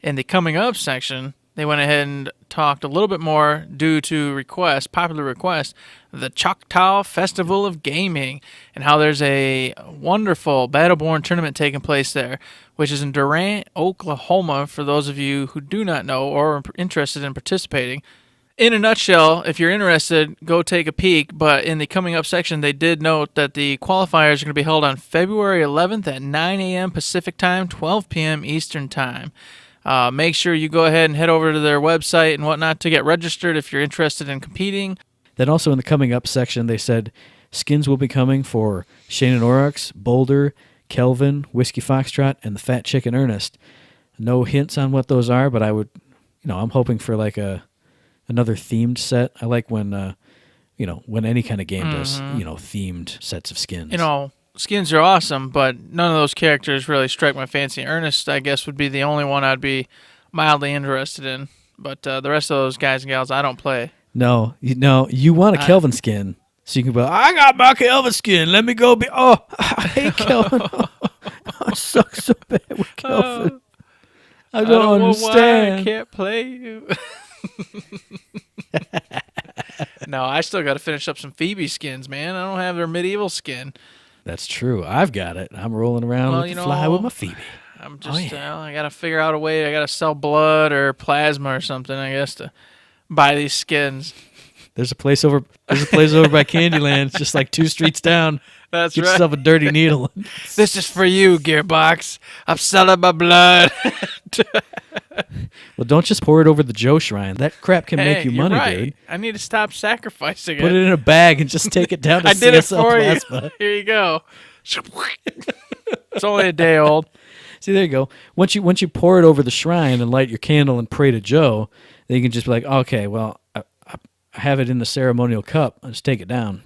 In the coming up section, they went ahead and talked a little bit more due to popular request, the Choctaw Festival of Gaming, and how there's a wonderful Battleborn tournament taking place there, which is in Durant, Oklahoma, for those of you who do not know or are interested in participating. In a nutshell, if you're interested, go take a peek, but in the coming up section, they did note that the qualifiers are going to be held on February 11th at 9 a.m. Pacific Time, 12 p.m. Eastern Time. Make sure you go ahead and head over to their website and whatnot to get registered if you're interested in competing. Then also in the coming up section, they said skins will be coming for Shane and Aurochs, Boulder, Kelvin, Whiskey Foxtrot, and the Fat Chicken Ernest. No hints on what those are, but I would, I'm hoping for like another themed set. I like when, when any kind of game does, themed sets of skins. Skins are awesome, but none of those characters really strike my fancy. Ernest, I guess, would be the only one I'd be mildly interested in. But the rest of those guys and gals, I don't play. No, you want a Kelvin skin. So you can go, I got my Kelvin skin. Let me go be. Oh, I hate Kelvin. I suck so bad with Kelvin. I don't understand. Know why I can't play you. No, I still got to finish up some Phoebe skins, man. I don't have their medieval skin. That's true. I've got it. I'm rolling around with fly with my Phoebe. I'm just, I got to figure out a way. I got to sell blood or plasma or something, I guess, to buy these skins. There's a place over by Candyland. It's just like 2 streets down. That's Get right. yourself a dirty needle. This is for you, Gearbox. I'm selling my blood. Well, don't just pour it over the Joe Shrine. That crap can make you money, right. dude. I need to stop sacrificing Put it in a bag and just take it down to I did it CSL for Plasma. you. Here you go. It's only a day old. See, there you go. Once you pour it over the shrine and light your candle and pray to Joe, then you can just be like, okay, well, I have it in the ceremonial cup. I'll just take it down.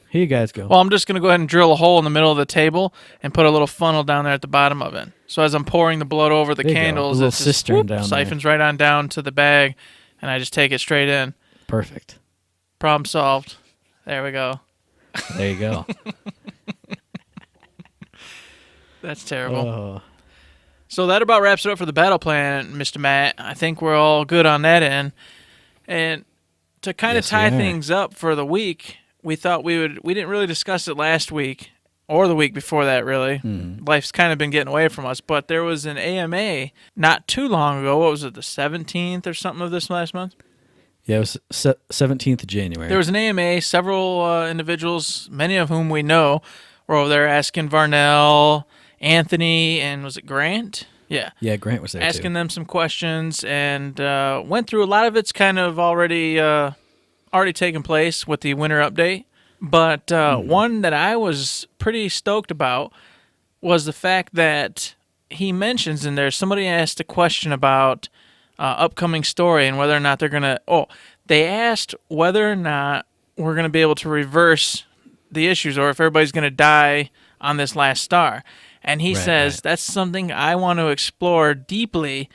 Here you guys go. Well, I'm just going to go ahead and drill a hole in the middle of the table and put a little funnel down there at the bottom of it. So as I'm pouring the blood over the candles, it just siphons right on down to the bag, and I just take it straight in. Perfect. Problem solved. There we go. There you go. That's terrible. So that about wraps it up for the battle plan, Mr. Matt. I think we're all good on that end. And to kind of Yes, tie we are. things up for the week, we thought we didn't really discuss it last week or the week before that, really. Life's kind of been getting away from us, but there was an AMA not too long ago. What was it, the 17th or something of this last month? Yeah, it was 17th of January. There was an AMA, several individuals, many of whom we know, were over there asking Varnell, Anthony, and was it Grant? Yeah. Yeah, Grant was there asking too. them some questions, and went through a lot of it's kind of already taken place with the winter update. But one that I was pretty stoked about was the fact that he mentions in there, somebody asked a question about upcoming story and whether or not they're going to... Oh, they asked whether or not we're going to be able to reverse the issues or if everybody's going to die on this last star. And he says, that's something I want to explore deeply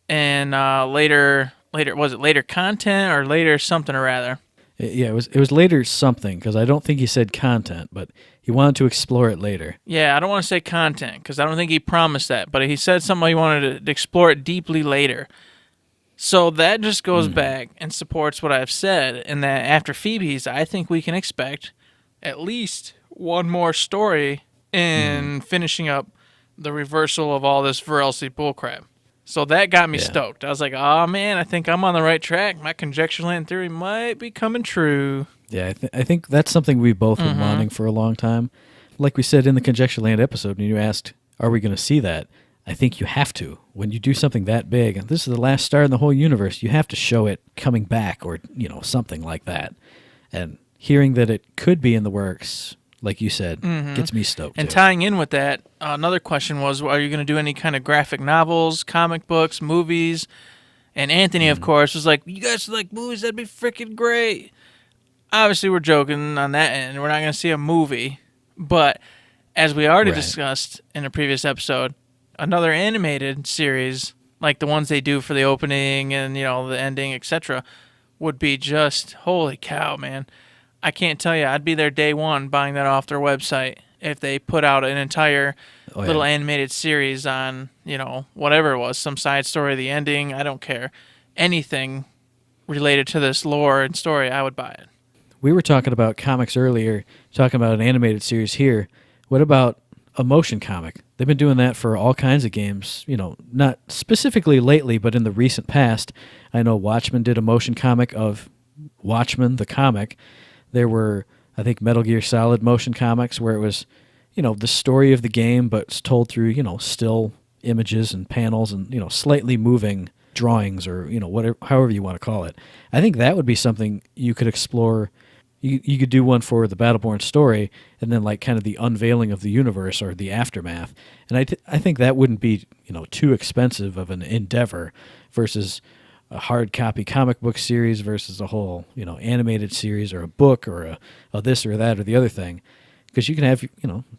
in later content or later something or rather. Yeah, it was later something, because I don't think he said content, but he wanted to explore it later. Yeah, I don't want to say content because I don't think he promised that, but he said something he wanted to explore it deeply later. So that just goes back and supports what I've said, in that after Phoebe's, I think we can expect at least one more story in finishing up the reversal of all this Varelsi bullcrap. So that got me stoked. I was like, oh man, I think I'm on the right track. My conjecture land theory might be coming true. Yeah, I think that's something we've both been wanting for a long time. Like we said in the Conjecture Land episode, when you asked, are we going to see that? I think you have to. When you do something that big, and this is the last star in the whole universe, you have to show it coming back or, something like that. And hearing that it could be in the works, like you said, gets me stoked. And too. tying in with that, another question was, are you going to do any kind of graphic novels, comic books, movies? And Anthony, of course, was like, you guys like movies? That'd be freaking great. Obviously, we're joking on that end. We're not going to see a movie. But as we already discussed in a previous episode, another animated series, like the ones they do for the opening and, the ending, etc., would be just, holy cow, man. I can't tell you. I'd be there day one buying that off their website if they put out an entire little animated series on, whatever it was, some side story, the ending, I don't care. Anything related to this lore and story, I would buy it. We were talking about comics earlier, talking about an animated series here. What about a motion comic? They've been doing that for all kinds of games, not specifically lately, but in the recent past. I know Watchmen did a motion comic of Watchmen, the comic. There were, I think, Metal Gear Solid motion comics where it was, the story of the game, but it's told through, still images and panels and, slightly moving drawings or, whatever, however you want to call it. I think that would be something you could explore. You could do one for the Battleborn story and then like kind of the unveiling of the universe or the aftermath. And I think that wouldn't be, too expensive of an endeavor versus a hard copy comic book series versus a whole, animated series or a book or a this or that or the other thing. Because you can have,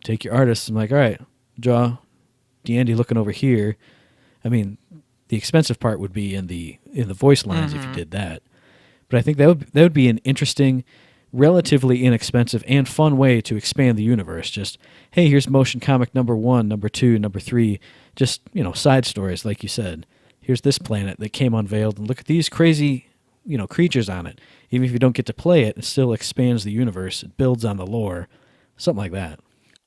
take your artists and like, all right, draw D'Andy looking over here. I mean, the expensive part would be in the voice lines if you did that. But I think that would be an interesting, relatively inexpensive and fun way to expand the universe. Just, hey, here's motion comic number 1, number 2, number 3. Just, side stories, like you said. Here's this planet that came unveiled, and look at these crazy, creatures on it. Even if you don't get to play it, it still expands the universe. It builds on the lore. Something like that.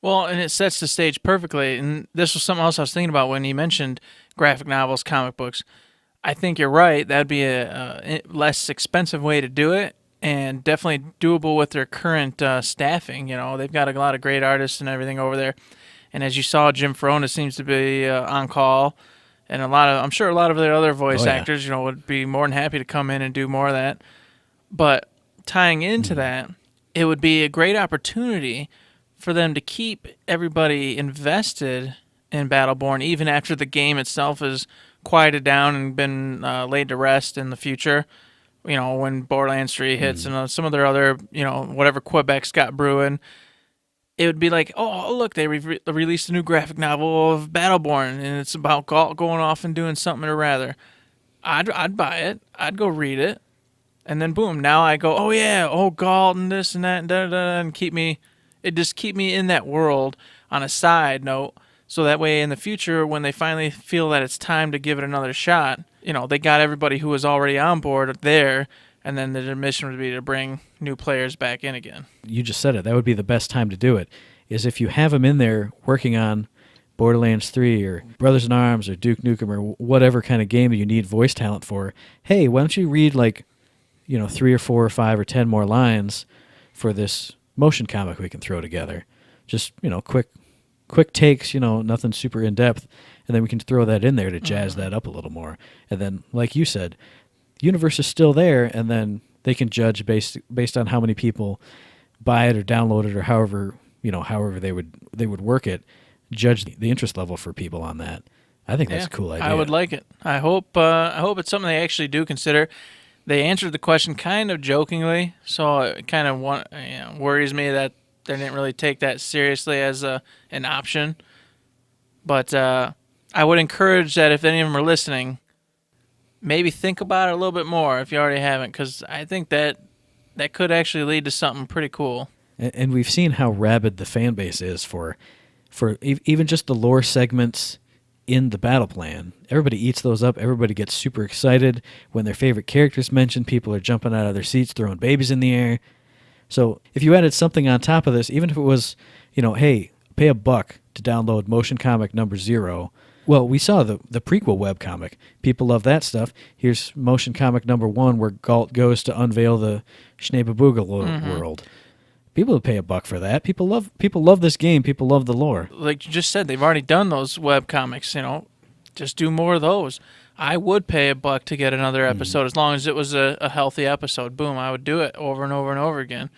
Well, and it sets the stage perfectly. And this was something else I was thinking about when you mentioned graphic novels, comic books. I think you're right. That'd be a less expensive way to do it, and definitely doable with their current staffing. They've got a lot of great artists and everything over there. And as you saw, Jim Ferrona seems to be on call. And I'm sure a lot of their other voice actors, would be more than happy to come in and do more of that. But tying into that, it would be a great opportunity for them to keep everybody invested in Battleborn, even after the game itself is quieted down and been laid to rest in the future. When Borderlands 3 hits and some of their other, whatever Quebec's got brewing. It would be like, oh, look, they released a new graphic novel of Battleborn, and it's about Galt going off and doing something or rather. I'd buy it. I'd go read it. And then, boom, now I go, oh, yeah, Galt and this and that and da-da-da, and keep me in that world on a side note So that way in the future, when they finally feel that it's time to give it another shot, they got everybody who was already on board there, and then the mission would be to bring new players back in again. You just said it. That would be the best time to do it, is if you have them in there working on Borderlands 3 or Brothers in Arms or Duke Nukem or whatever kind of game you need voice talent for. Hey, why don't you read 3 or 4 or 5 or 10 more lines for this motion comic we can throw together? Just, quick takes, nothing super in-depth, and then we can throw that in there to jazz that up a little more. And then, like you said, universe is still there, and then they can judge based on how many people buy it or download it or however they would work it, judge the interest level for people on that. I think that's a cool idea. I would like it. I hope it's something they actually do consider. They answered the question kind of jokingly, so it kind of worries me that they didn't really take that seriously as an option. But I would encourage that if any of them are listening, maybe think about it a little bit more if you already haven't, because I think that could actually lead to something pretty cool. And we've seen how rabid the fan base is for even just the lore segments in the battle plan. Everybody eats those up. Everybody gets super excited when their favorite character's mentioned. People are jumping out of their seats, throwing babies in the air. So if you added something on top of this, even if it was, hey, pay $1 to download Motion Comic number 0. Well, we saw the prequel webcomic. People love that stuff. Here's Motion Comic number 1, where Galt goes to unveil the Schneebaboogle world. People would pay $1 for that. People love this game. People love the lore. Like you just said, they've already done those webcomics, Just do more of those. I would pay $1 to get another episode as long as it was a healthy episode. Boom, I would do it over and over and over again.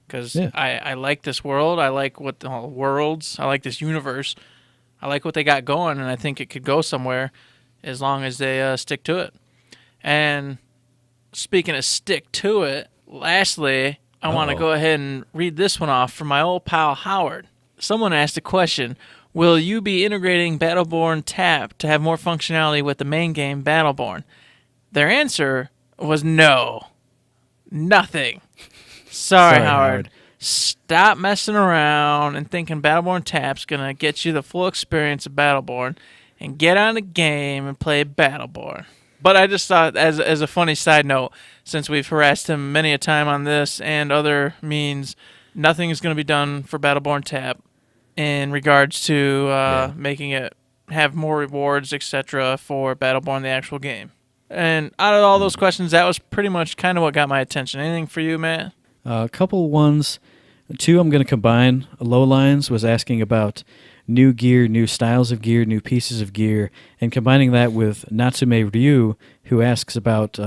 Because I like this world. I like what the worlds. I like this universe. I like what they got going, and I think it could go somewhere as long as they stick to it. And speaking of stick to it, lastly, I want to go ahead and read this one off from my old pal Howard. Someone asked a question: will you be integrating Battleborn Tap to have more functionality with the main game Battleborn? Their answer was no. Nothing. Sorry, Howard. Stop messing around and thinking Battleborn Tap's going to get you the full experience of Battleborn, and get on the game and play Battleborn. But I just thought, as a funny side note, since we've harassed him many a time on this and other means, nothing is going to be done for Battleborn Tap in regards to making it have more rewards, etc. for Battleborn, the actual game. And out of all those questions, that was pretty much kind of what got my attention. Anything for you, Matt? A couple ones. 2 I'm going to combine. Lowlines was asking about new gear, new styles of gear, new pieces of gear, and combining that with Natsume Ryu, who asks about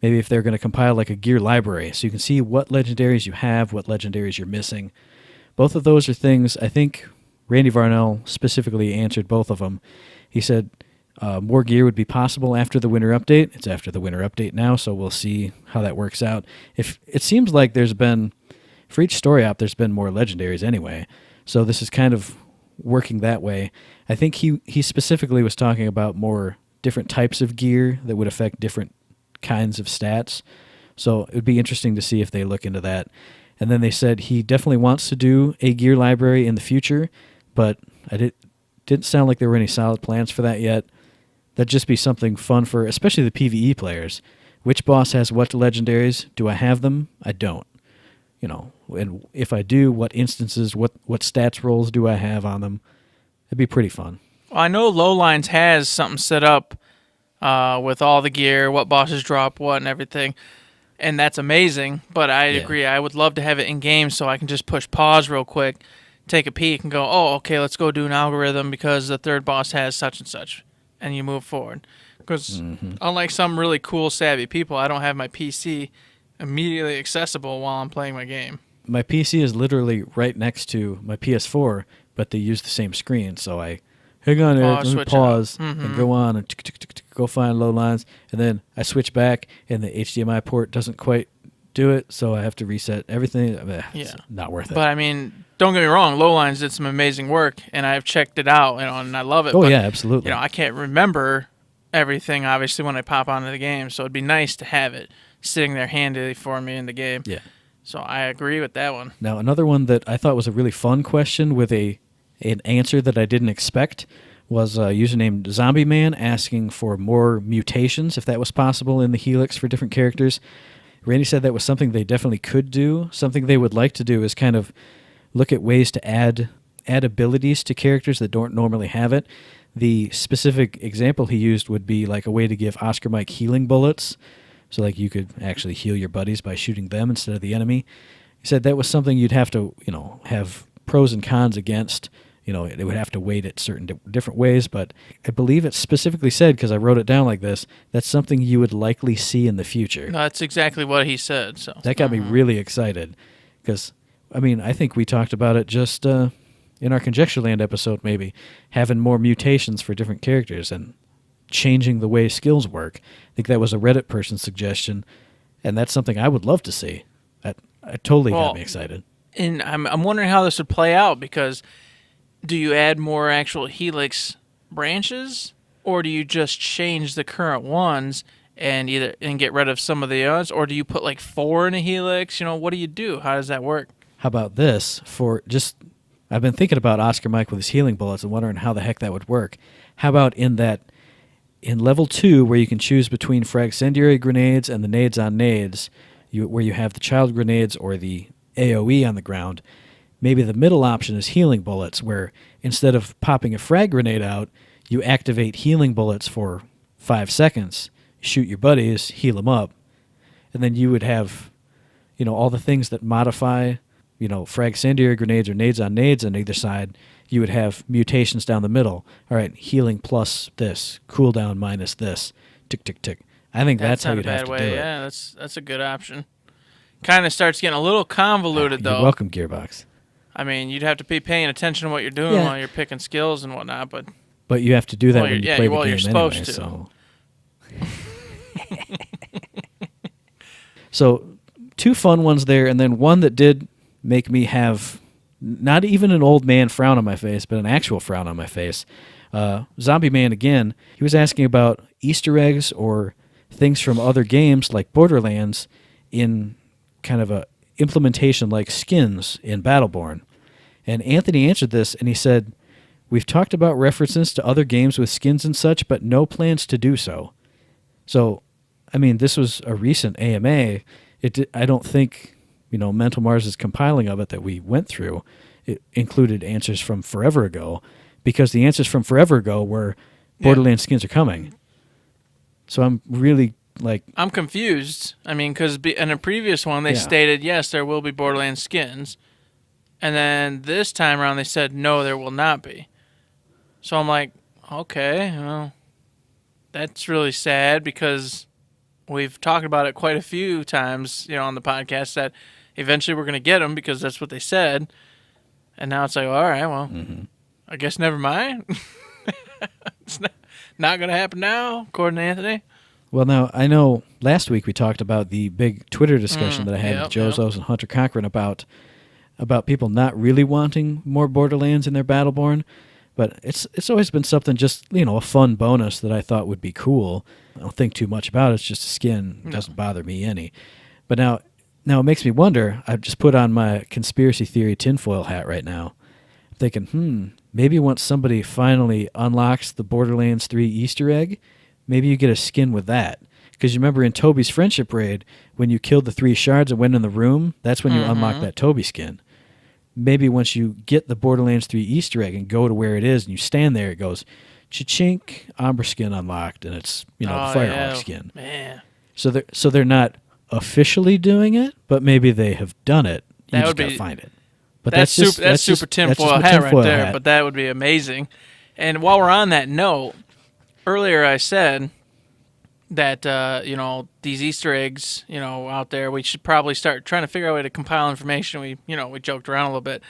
maybe if they're going to compile like a gear library so you can see what legendaries you have, what legendaries you're missing. Both of those are things, I think Randy Varnell specifically answered both of them. He said more gear would be possible after the winter update. It's after the winter update now, so we'll see how that works out. If it seems like there's been, for each story op, there's been more legendaries anyway, so this is kind of working that way. I think he specifically was talking about more different types of gear that would affect different kinds of stats, so it would be interesting to see if they look into that. And then they said he definitely wants to do a gear library in the future, but didn't sound like there were any solid plans for that yet. That'd just be something fun for especially the PvE players. Which boss has what legendaries? Do I have them? I don't. And if I do, what instances, what stats rolls do I have on them? It'd be pretty fun. Well, I know Lowlines has something set up with all the gear, what bosses drop what and everything, and that's amazing, but I agree. I would love to have it in-game so I can just push pause real quick, take a peek, and go, oh, okay, let's go do an algorithm because the third boss has such and such, and you move forward. Because unlike some really cool, savvy people, I don't have my PC immediately accessible while I'm playing my game. My PC is literally right next to my PS4, but they use the same screen, so I hang on, Eric, let me pause and go on and go find Lowlines, and then I switch back, and the HDMI port doesn't quite do it, so I have to reset everything. It's not worth it. But I mean, don't get me wrong, Lowlines did some amazing work, and I've checked it out, and I love it. Oh, yeah, absolutely. I can't remember everything, obviously, when I pop onto the game, so it'd be nice to have it sitting there handy for me in the game. Yeah. So I agree with that one. Now, another one that I thought was a really fun question with a an answer that I didn't expect was a user named Zombie Man asking for more mutations, if that was possible in the Helix for different characters. Randy said that was something they definitely could do. Something they would like to do is kind of look at ways to add abilities to characters that don't normally have it. The specific example he used would be like a way to give Oscar Mike healing bullets. So like you could actually heal your buddies by shooting them instead of the enemy. He said that was something you'd have to, have pros and cons against. It would have to weight it certain different ways, but I believe it specifically said, because I wrote it down like this, that's something you would likely see in the future. No, that's exactly what he said. So that got me really excited, because, I think we talked about it just in our Conjectureland episode, maybe, having more mutations for different characters and changing the way skills work. I think that was a Reddit person's suggestion, and that's something I would love to see. That totally got me excited. And I'm wondering how this would play out, because do you add more actual Helix branches, or do you just change the current ones and get rid of some of the others, or do you put like 4 in a Helix? What do you do? How does that work? How about this? I've been thinking about Oscar Mike with his healing bullets and wondering how the heck that would work. How about in level 2, where you can choose between fragcendiary grenades and the nades on nades, where you have the child grenades or the AoE on the ground, maybe the middle option is healing bullets, where instead of popping a frag grenade out, you activate healing bullets for 5 seconds, shoot your buddies, heal them up, and then you would have, all the things that modify, fragcendiary grenades or nades on nades on either side. You would have mutations down the middle. All right, healing plus this, cooldown minus this, tick, tick, tick. I think that's how you'd have to do it. Yeah, that's a good option. Kind of starts getting a little convoluted, though. You're welcome, Gearbox. You'd have to be paying attention to what you're doing while you're picking skills and whatnot, but you have to do that when you play the game you're supposed anyway. to. So 2 fun ones there, and then one that did make me have not even an old man frown on my face, but an actual frown on my face. Zombie Man, again, he was asking about Easter eggs or things from other games like Borderlands in kind of a implementation like skins in Battleborn. And Anthony answered this, and he said, "We've talked about references to other games with skins and such, but no plans to do so." So, this was a recent AMA. I don't think, Mental Mars' compiling of it that we went through, it included answers from forever ago, because the answers from forever ago were Borderlands skins are coming. So I'm really I'm confused. Because in a previous one, they stated, yes, there will be Borderlands skins. And then this time around, they said, no, there will not be. So I'm like, okay, well, that's really sad, because we've talked about it quite a few times, on the podcast, that eventually we're going to get them because that's what they said. And now it's like, all right, well, I guess never mind. It's not going to happen now, according to Anthony. Well, now, I know last week we talked about the big Twitter discussion that I had with Jozos and Hunter Cochran about people not really wanting more Borderlands in their Battleborn. But it's always been something just, a fun bonus that I thought would be cool. I don't think too much about it. It's just a skin. It doesn't bother me any. But now it makes me wonder. I've just put on my conspiracy theory tinfoil hat right now. I'm thinking, maybe once somebody finally unlocks the Borderlands 3 Easter egg, maybe you get a skin with that. Because you remember in Toby's Friendship Raid, when you killed the 3 shards and went in the room, that's when you unlocked that Toby skin. Maybe once you get the Borderlands 3 Easter egg and go to where it is and you stand there, it goes, cha-chink, Ombre skin unlocked, and it's, the Firehawk skin. Man. So they're not officially doing it, but maybe they have done it. You just gotta find it. But that's super tinfoil hat right there, but that would be amazing. And while we're on that note, earlier I said that, these Easter eggs, out there, we should probably start trying to figure out a way to compile information. We joked around a little bit.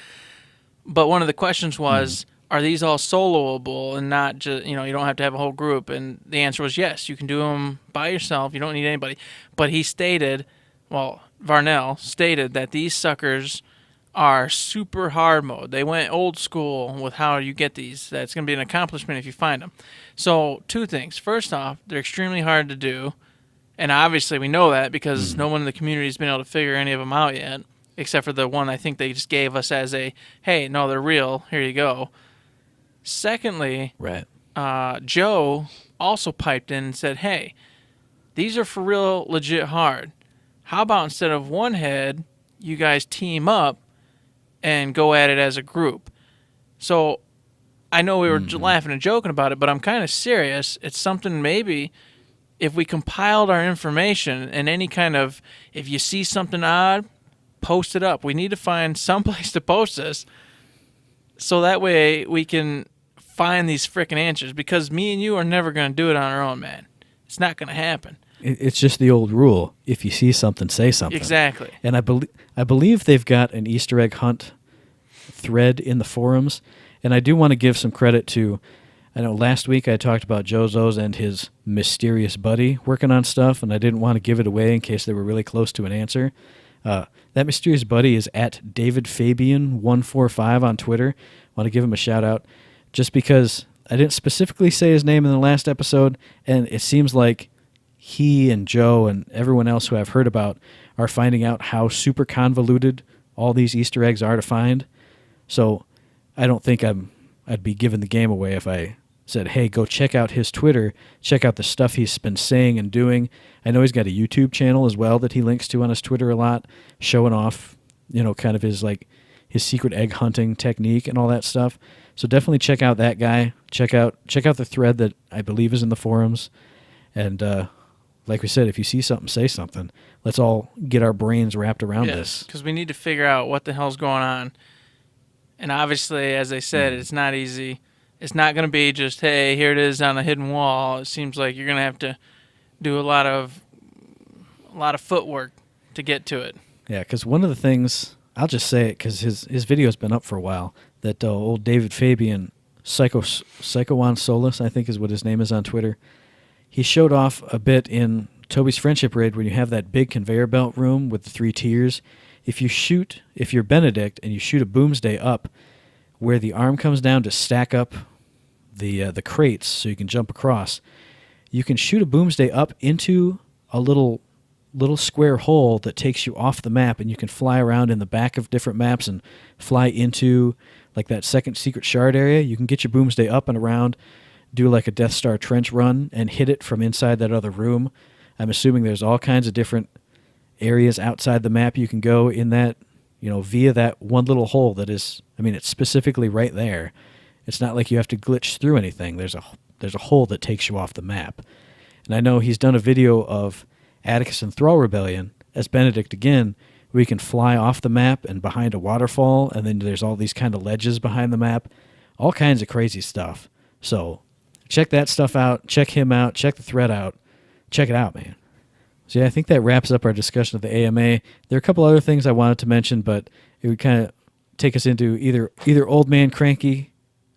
But one of the questions was, are these all soloable and not just, you don't have to have a whole group? And the answer was yes, you can do them by yourself. You don't need anybody. But he stated, Varnell stated that these suckers are super hard mode. They went old school with how you get these. That's going to be an accomplishment if you find them. So 2 things. First off, they're extremely hard to do. And obviously we know that because no one in the community has been able to figure any of them out yet. except for the one I think they just gave us as a, hey, no, they're real. Here you go. Secondly, Right. Joe also piped in and said, hey, these are for real, legit hard. How about instead of one head, you guys team up and go at it as a group? So I know we were laughing and joking about it, but I'm kind of serious. It's something maybe if we compiled our information and any kind of, if you see something odd, post it up. We need to find someplace to post this so that way we can find these freaking answers, because me and you are never going to do it on our own, man. It's not going to happen. It's just the old rule. If you see something, say something. Exactly. And I believe they've got an Easter egg hunt thread in the forums. And I do want to give some credit to, I know last week I talked about Jozo's and his mysterious buddy working on stuff, and I didn't want to give it away in case they were really close to an answer. That mysterious buddy is at DavidFabian145 on Twitter. I want to give him a shout out just because I didn't specifically say his name in the last episode, and it seems like he and Joe and everyone else who I've heard about are finding out how super convoluted all these Easter eggs are to find. So I don't think I'd be giving the game away if I said, hey, go check out his Twitter, check out the stuff he's been saying and doing. I know he's got a YouTube channel as well that he links to on his Twitter a lot, showing off, kind of his secret egg hunting technique and all that stuff. So definitely check out that guy. Check out the thread that I believe is in the forums. And like we said, if you see something, say something. Let's all get our brains wrapped around this. Because we need to figure out what the hell's going on. And obviously, as I said, it's not easy. It's not going to be just, hey, here it is on a hidden wall. It seems like you're going to have to do a lot of footwork to get to it. Yeah, because one of the things, I'll just say it because his video's been up for a while, that old David Fabian, Psycho Solus, I think is what his name is on Twitter, he showed off a bit in Toby's Friendship Raid when you have that big conveyor belt room with the 3 tiers. If you're Benedict and you shoot a boomsday up, where the arm comes down to stack up the crates so you can jump across, you can shoot a boomsday up into a little square hole that takes you off the map, and you can fly around in the back of different maps and fly into like that second secret shard area. You can get your boomsday up and around, do like a Death Star trench run, and hit it from inside that other room. I'm assuming there's all kinds of different areas outside the map you can go in that, via that one little hole that is, it's specifically right there. It's not like you have to glitch through anything. There's a hole that takes you off the map. And I know he's done a video of Atticus and Thrall Rebellion as Benedict again, where you can fly off the map and behind a waterfall, and then there's all these kind of ledges behind the map. All kinds of crazy stuff. So check that stuff out. Check him out. Check the thread out. Check it out, man. So yeah, I think that wraps up our discussion of the AMA. There are a couple other things I wanted to mention, but it would kind of take us into either old man cranky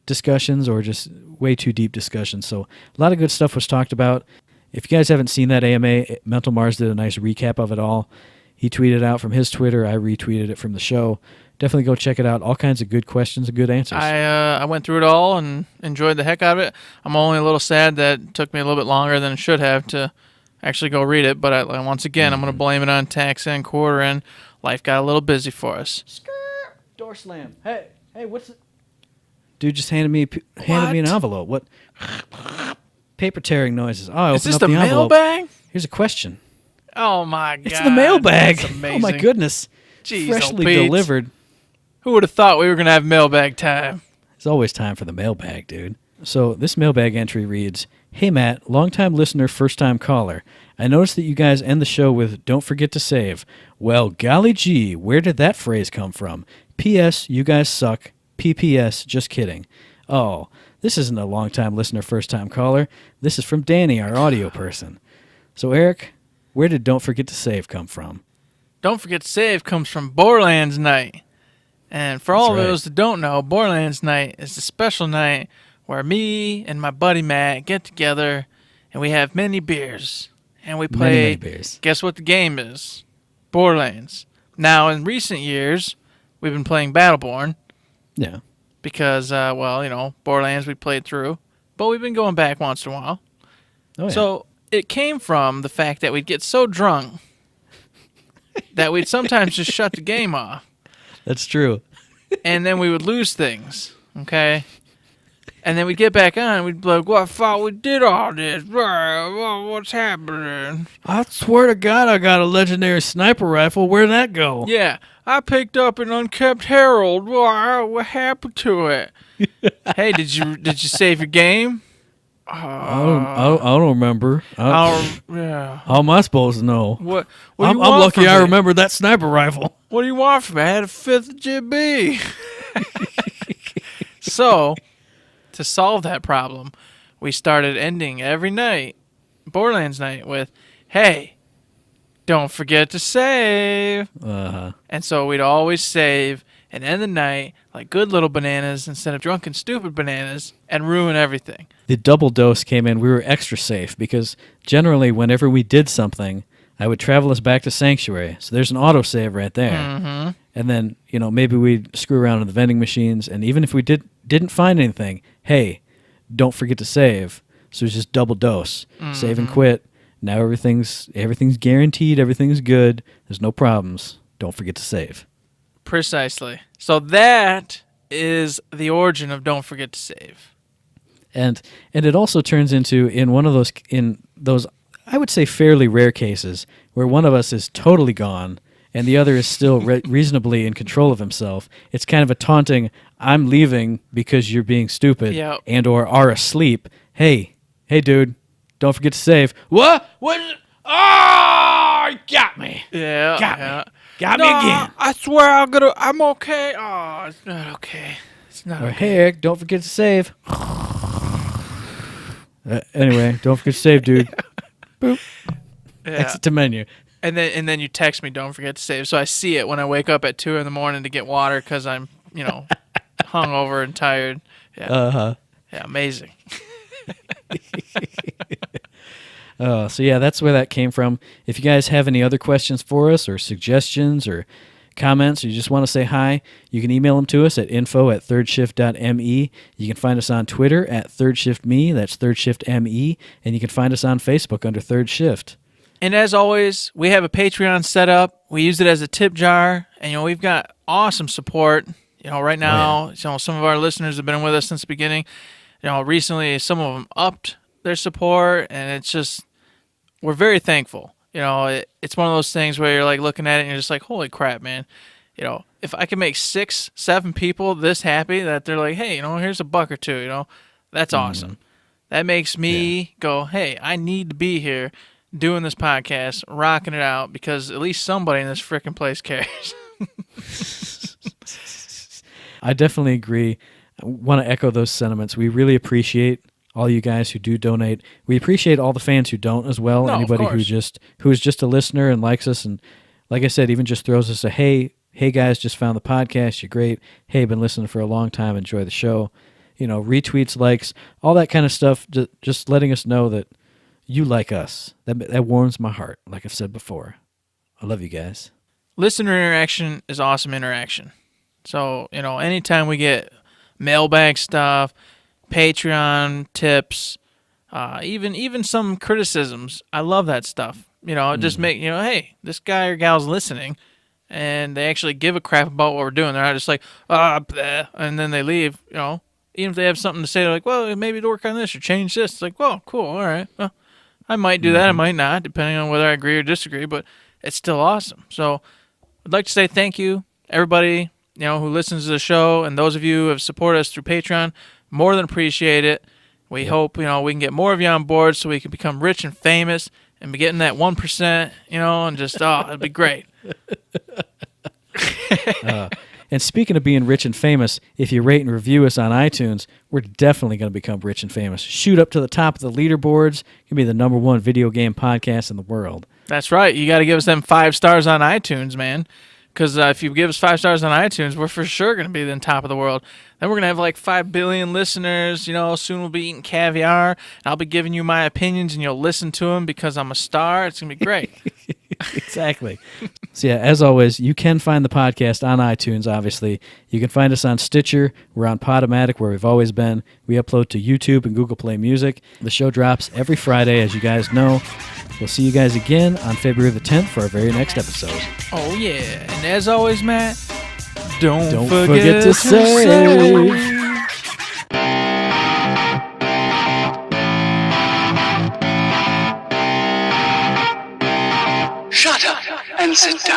discussions or just way too deep discussions. So a lot of good stuff was talked about. If you guys haven't seen that AMA, Mental Mars did a nice recap of it all. He tweeted out from his Twitter. I retweeted it from the show. Definitely go check it out. All kinds of good questions and good answers. I went through it all and enjoyed the heck out of it. I'm only a little sad that it took me a little bit longer than it should have to actually go read it. But once again, I'm going to blame it on tax and quarter end. Life got a little busy for us. Door slam. Hey, what's it? Dude just handed me an envelope. What? Paper tearing noises. Oh, I opened Is this up the envelope. mailbag? Here's a question. Oh, my God. It's the mailbag. That's amazing. Oh, my goodness. Jeez, Freshly Pete. delivered. Who would have thought we were going to have mailbag time? It's always time for the mailbag, dude. So this mailbag entry reads, Hey, Matt, long-time listener, first-time caller. I noticed that you guys end the show with, don't forget to save. Well, golly gee, where did that phrase come from? P.S. You guys suck. P.P.S. Just kidding. Oh, this isn't a long-time listener, first-time caller. This is from Danny, our audio person. So, Eric, where did don't forget to save come from? Don't forget to save comes from Borderlands night. And for all of That's right. those that don't know, Borderlands night is a special night where me and my buddy Matt get together and we have many beers. And we play, Many beers. Guess what the game is? Borderlands. Now, in recent years, we've been playing Battleborn. Yeah. Because, Borderlands we played through. But we've been going back once in a while. Oh, yeah. So it came from the fact that we'd get so drunk that we'd sometimes just shut the game off. That's true. And then we would lose things, okay? And then we'd get back on, and we'd be like, well, I thought we did all this. What's happening? I swear to God, I got a legendary sniper rifle. Where'd that go? Yeah, I picked up an unkept Herald. What happened to it? Hey, did you save your game? I don't remember. Yeah. How am I supposed to know? What I'm want lucky from I me? remember that sniper rifle. What do you want from me? I had a 5th GB. So, to solve that problem, we started ending every night, Borderlands night, with, hey, don't forget to save. Uh-huh. And so we'd always save and end the night like good little bananas instead of drunken, stupid bananas and ruin everything. The double dose came in. We were extra safe because generally whenever we did something, I would travel us back to Sanctuary. So there's an autosave right there. Mm-hmm. And then, maybe we'd screw around in the vending machines. And even if we didn't find anything, hey, don't forget to save. So it's just double dose. Mm-hmm. Save and quit. Now everything's guaranteed. Everything's good. There's no problems. Don't forget to save. Precisely. So that is the origin of Don't Forget to Save. And it also turns into in those I would say fairly rare cases where one of us is totally gone and the other is still reasonably in control of himself. It's kind of a taunting, I'm leaving because you're being stupid and or are asleep. Hey dude, don't forget to save. What? Oh, got me. Yeah. Got me. Got me again. I swear I'm okay. Oh, it's not okay. It's not or, okay. hey, Eric, don't forget to save. Anyway, don't forget to save, dude. Boop. Yeah. Exit to menu. And then you text me, don't forget to save. So I see it when I wake up at 2 a.m. to get water because I'm, hungover and tired. Yeah. Uh-huh. Yeah, amazing. So yeah, that's where that came from. If you guys have any other questions for us or suggestions or comments, or you just want to say hi, you can email them to us at info@thirdShift.me. You can find us on Twitter at ThirdShiftMe, that's ThirdShiftME, and you can find us on Facebook under Third Shift. And as always, we have a Patreon set up. We use it as a tip jar, and we've got awesome support. Right now, some of our listeners have been with us since the beginning. Recently, some of them upped their support, and it's just, we're very thankful. It's one of those things where you're like looking at it and you're just like, holy crap, man. If I can make 6, 7 people this happy that they're like, hey, here's $1 or $2, that's awesome. That makes me go, hey, I need to be here doing this podcast, rocking it out, because at least somebody in this freaking place cares. I definitely agree. I want to echo those sentiments. We really appreciate all you guys who do donate. We appreciate all the fans who don't as well. No, anybody who is just a listener and likes us, and like I said, even just throws us a hey guys, just found the podcast, you're great. Hey, been listening for a long time, enjoy the show. Retweets, likes, all that kind of stuff. Just letting us know that you like us. That warms my heart. Like I've said before, I love you guys. Listener interaction is awesome interaction. So anytime we get mailbag stuff, Patreon tips, even some criticisms. I love that stuff. Just make, hey, this guy or gal's listening, and they actually give a crap about what we're doing. They're not just like, bleh, and then they leave. Even if they have something to say, they're like, well, maybe to work on this or change this. It's like, well, cool, all right. Well, I might do that, I might not, depending on whether I agree or disagree, but it's still awesome. So I'd like to say thank you, everybody, who listens to the show, and those of you who have supported us through Patreon. More than appreciate it. We hope, we can get more of you on board so we can become rich and famous and be getting that 1%, and just, it'd be great. And speaking of being rich and famous, if you rate and review us on iTunes, we're definitely going to become rich and famous. Shoot up to the top of the leaderboards. You can be the #1 video game podcast in the world. That's right. You got to give us them 5 stars on iTunes, man. Because if you give us 5 stars on iTunes, we're for sure going to be the top of the world. Then we're going to have like 5 billion listeners. Soon we'll be eating caviar. And I'll be giving you my opinions, and you'll listen to them because I'm a star. It's going to be great. Exactly. So yeah, as always, you can find the podcast on iTunes, obviously. You can find us on Stitcher. We're on Podomatic, where we've always been. We upload to YouTube and Google Play Music. The show drops every Friday, as you guys know. We'll see you guys again on February the 10th for our very next episode. Oh, yeah. And as always, Matt, don't forget to save. Shut up and sit down.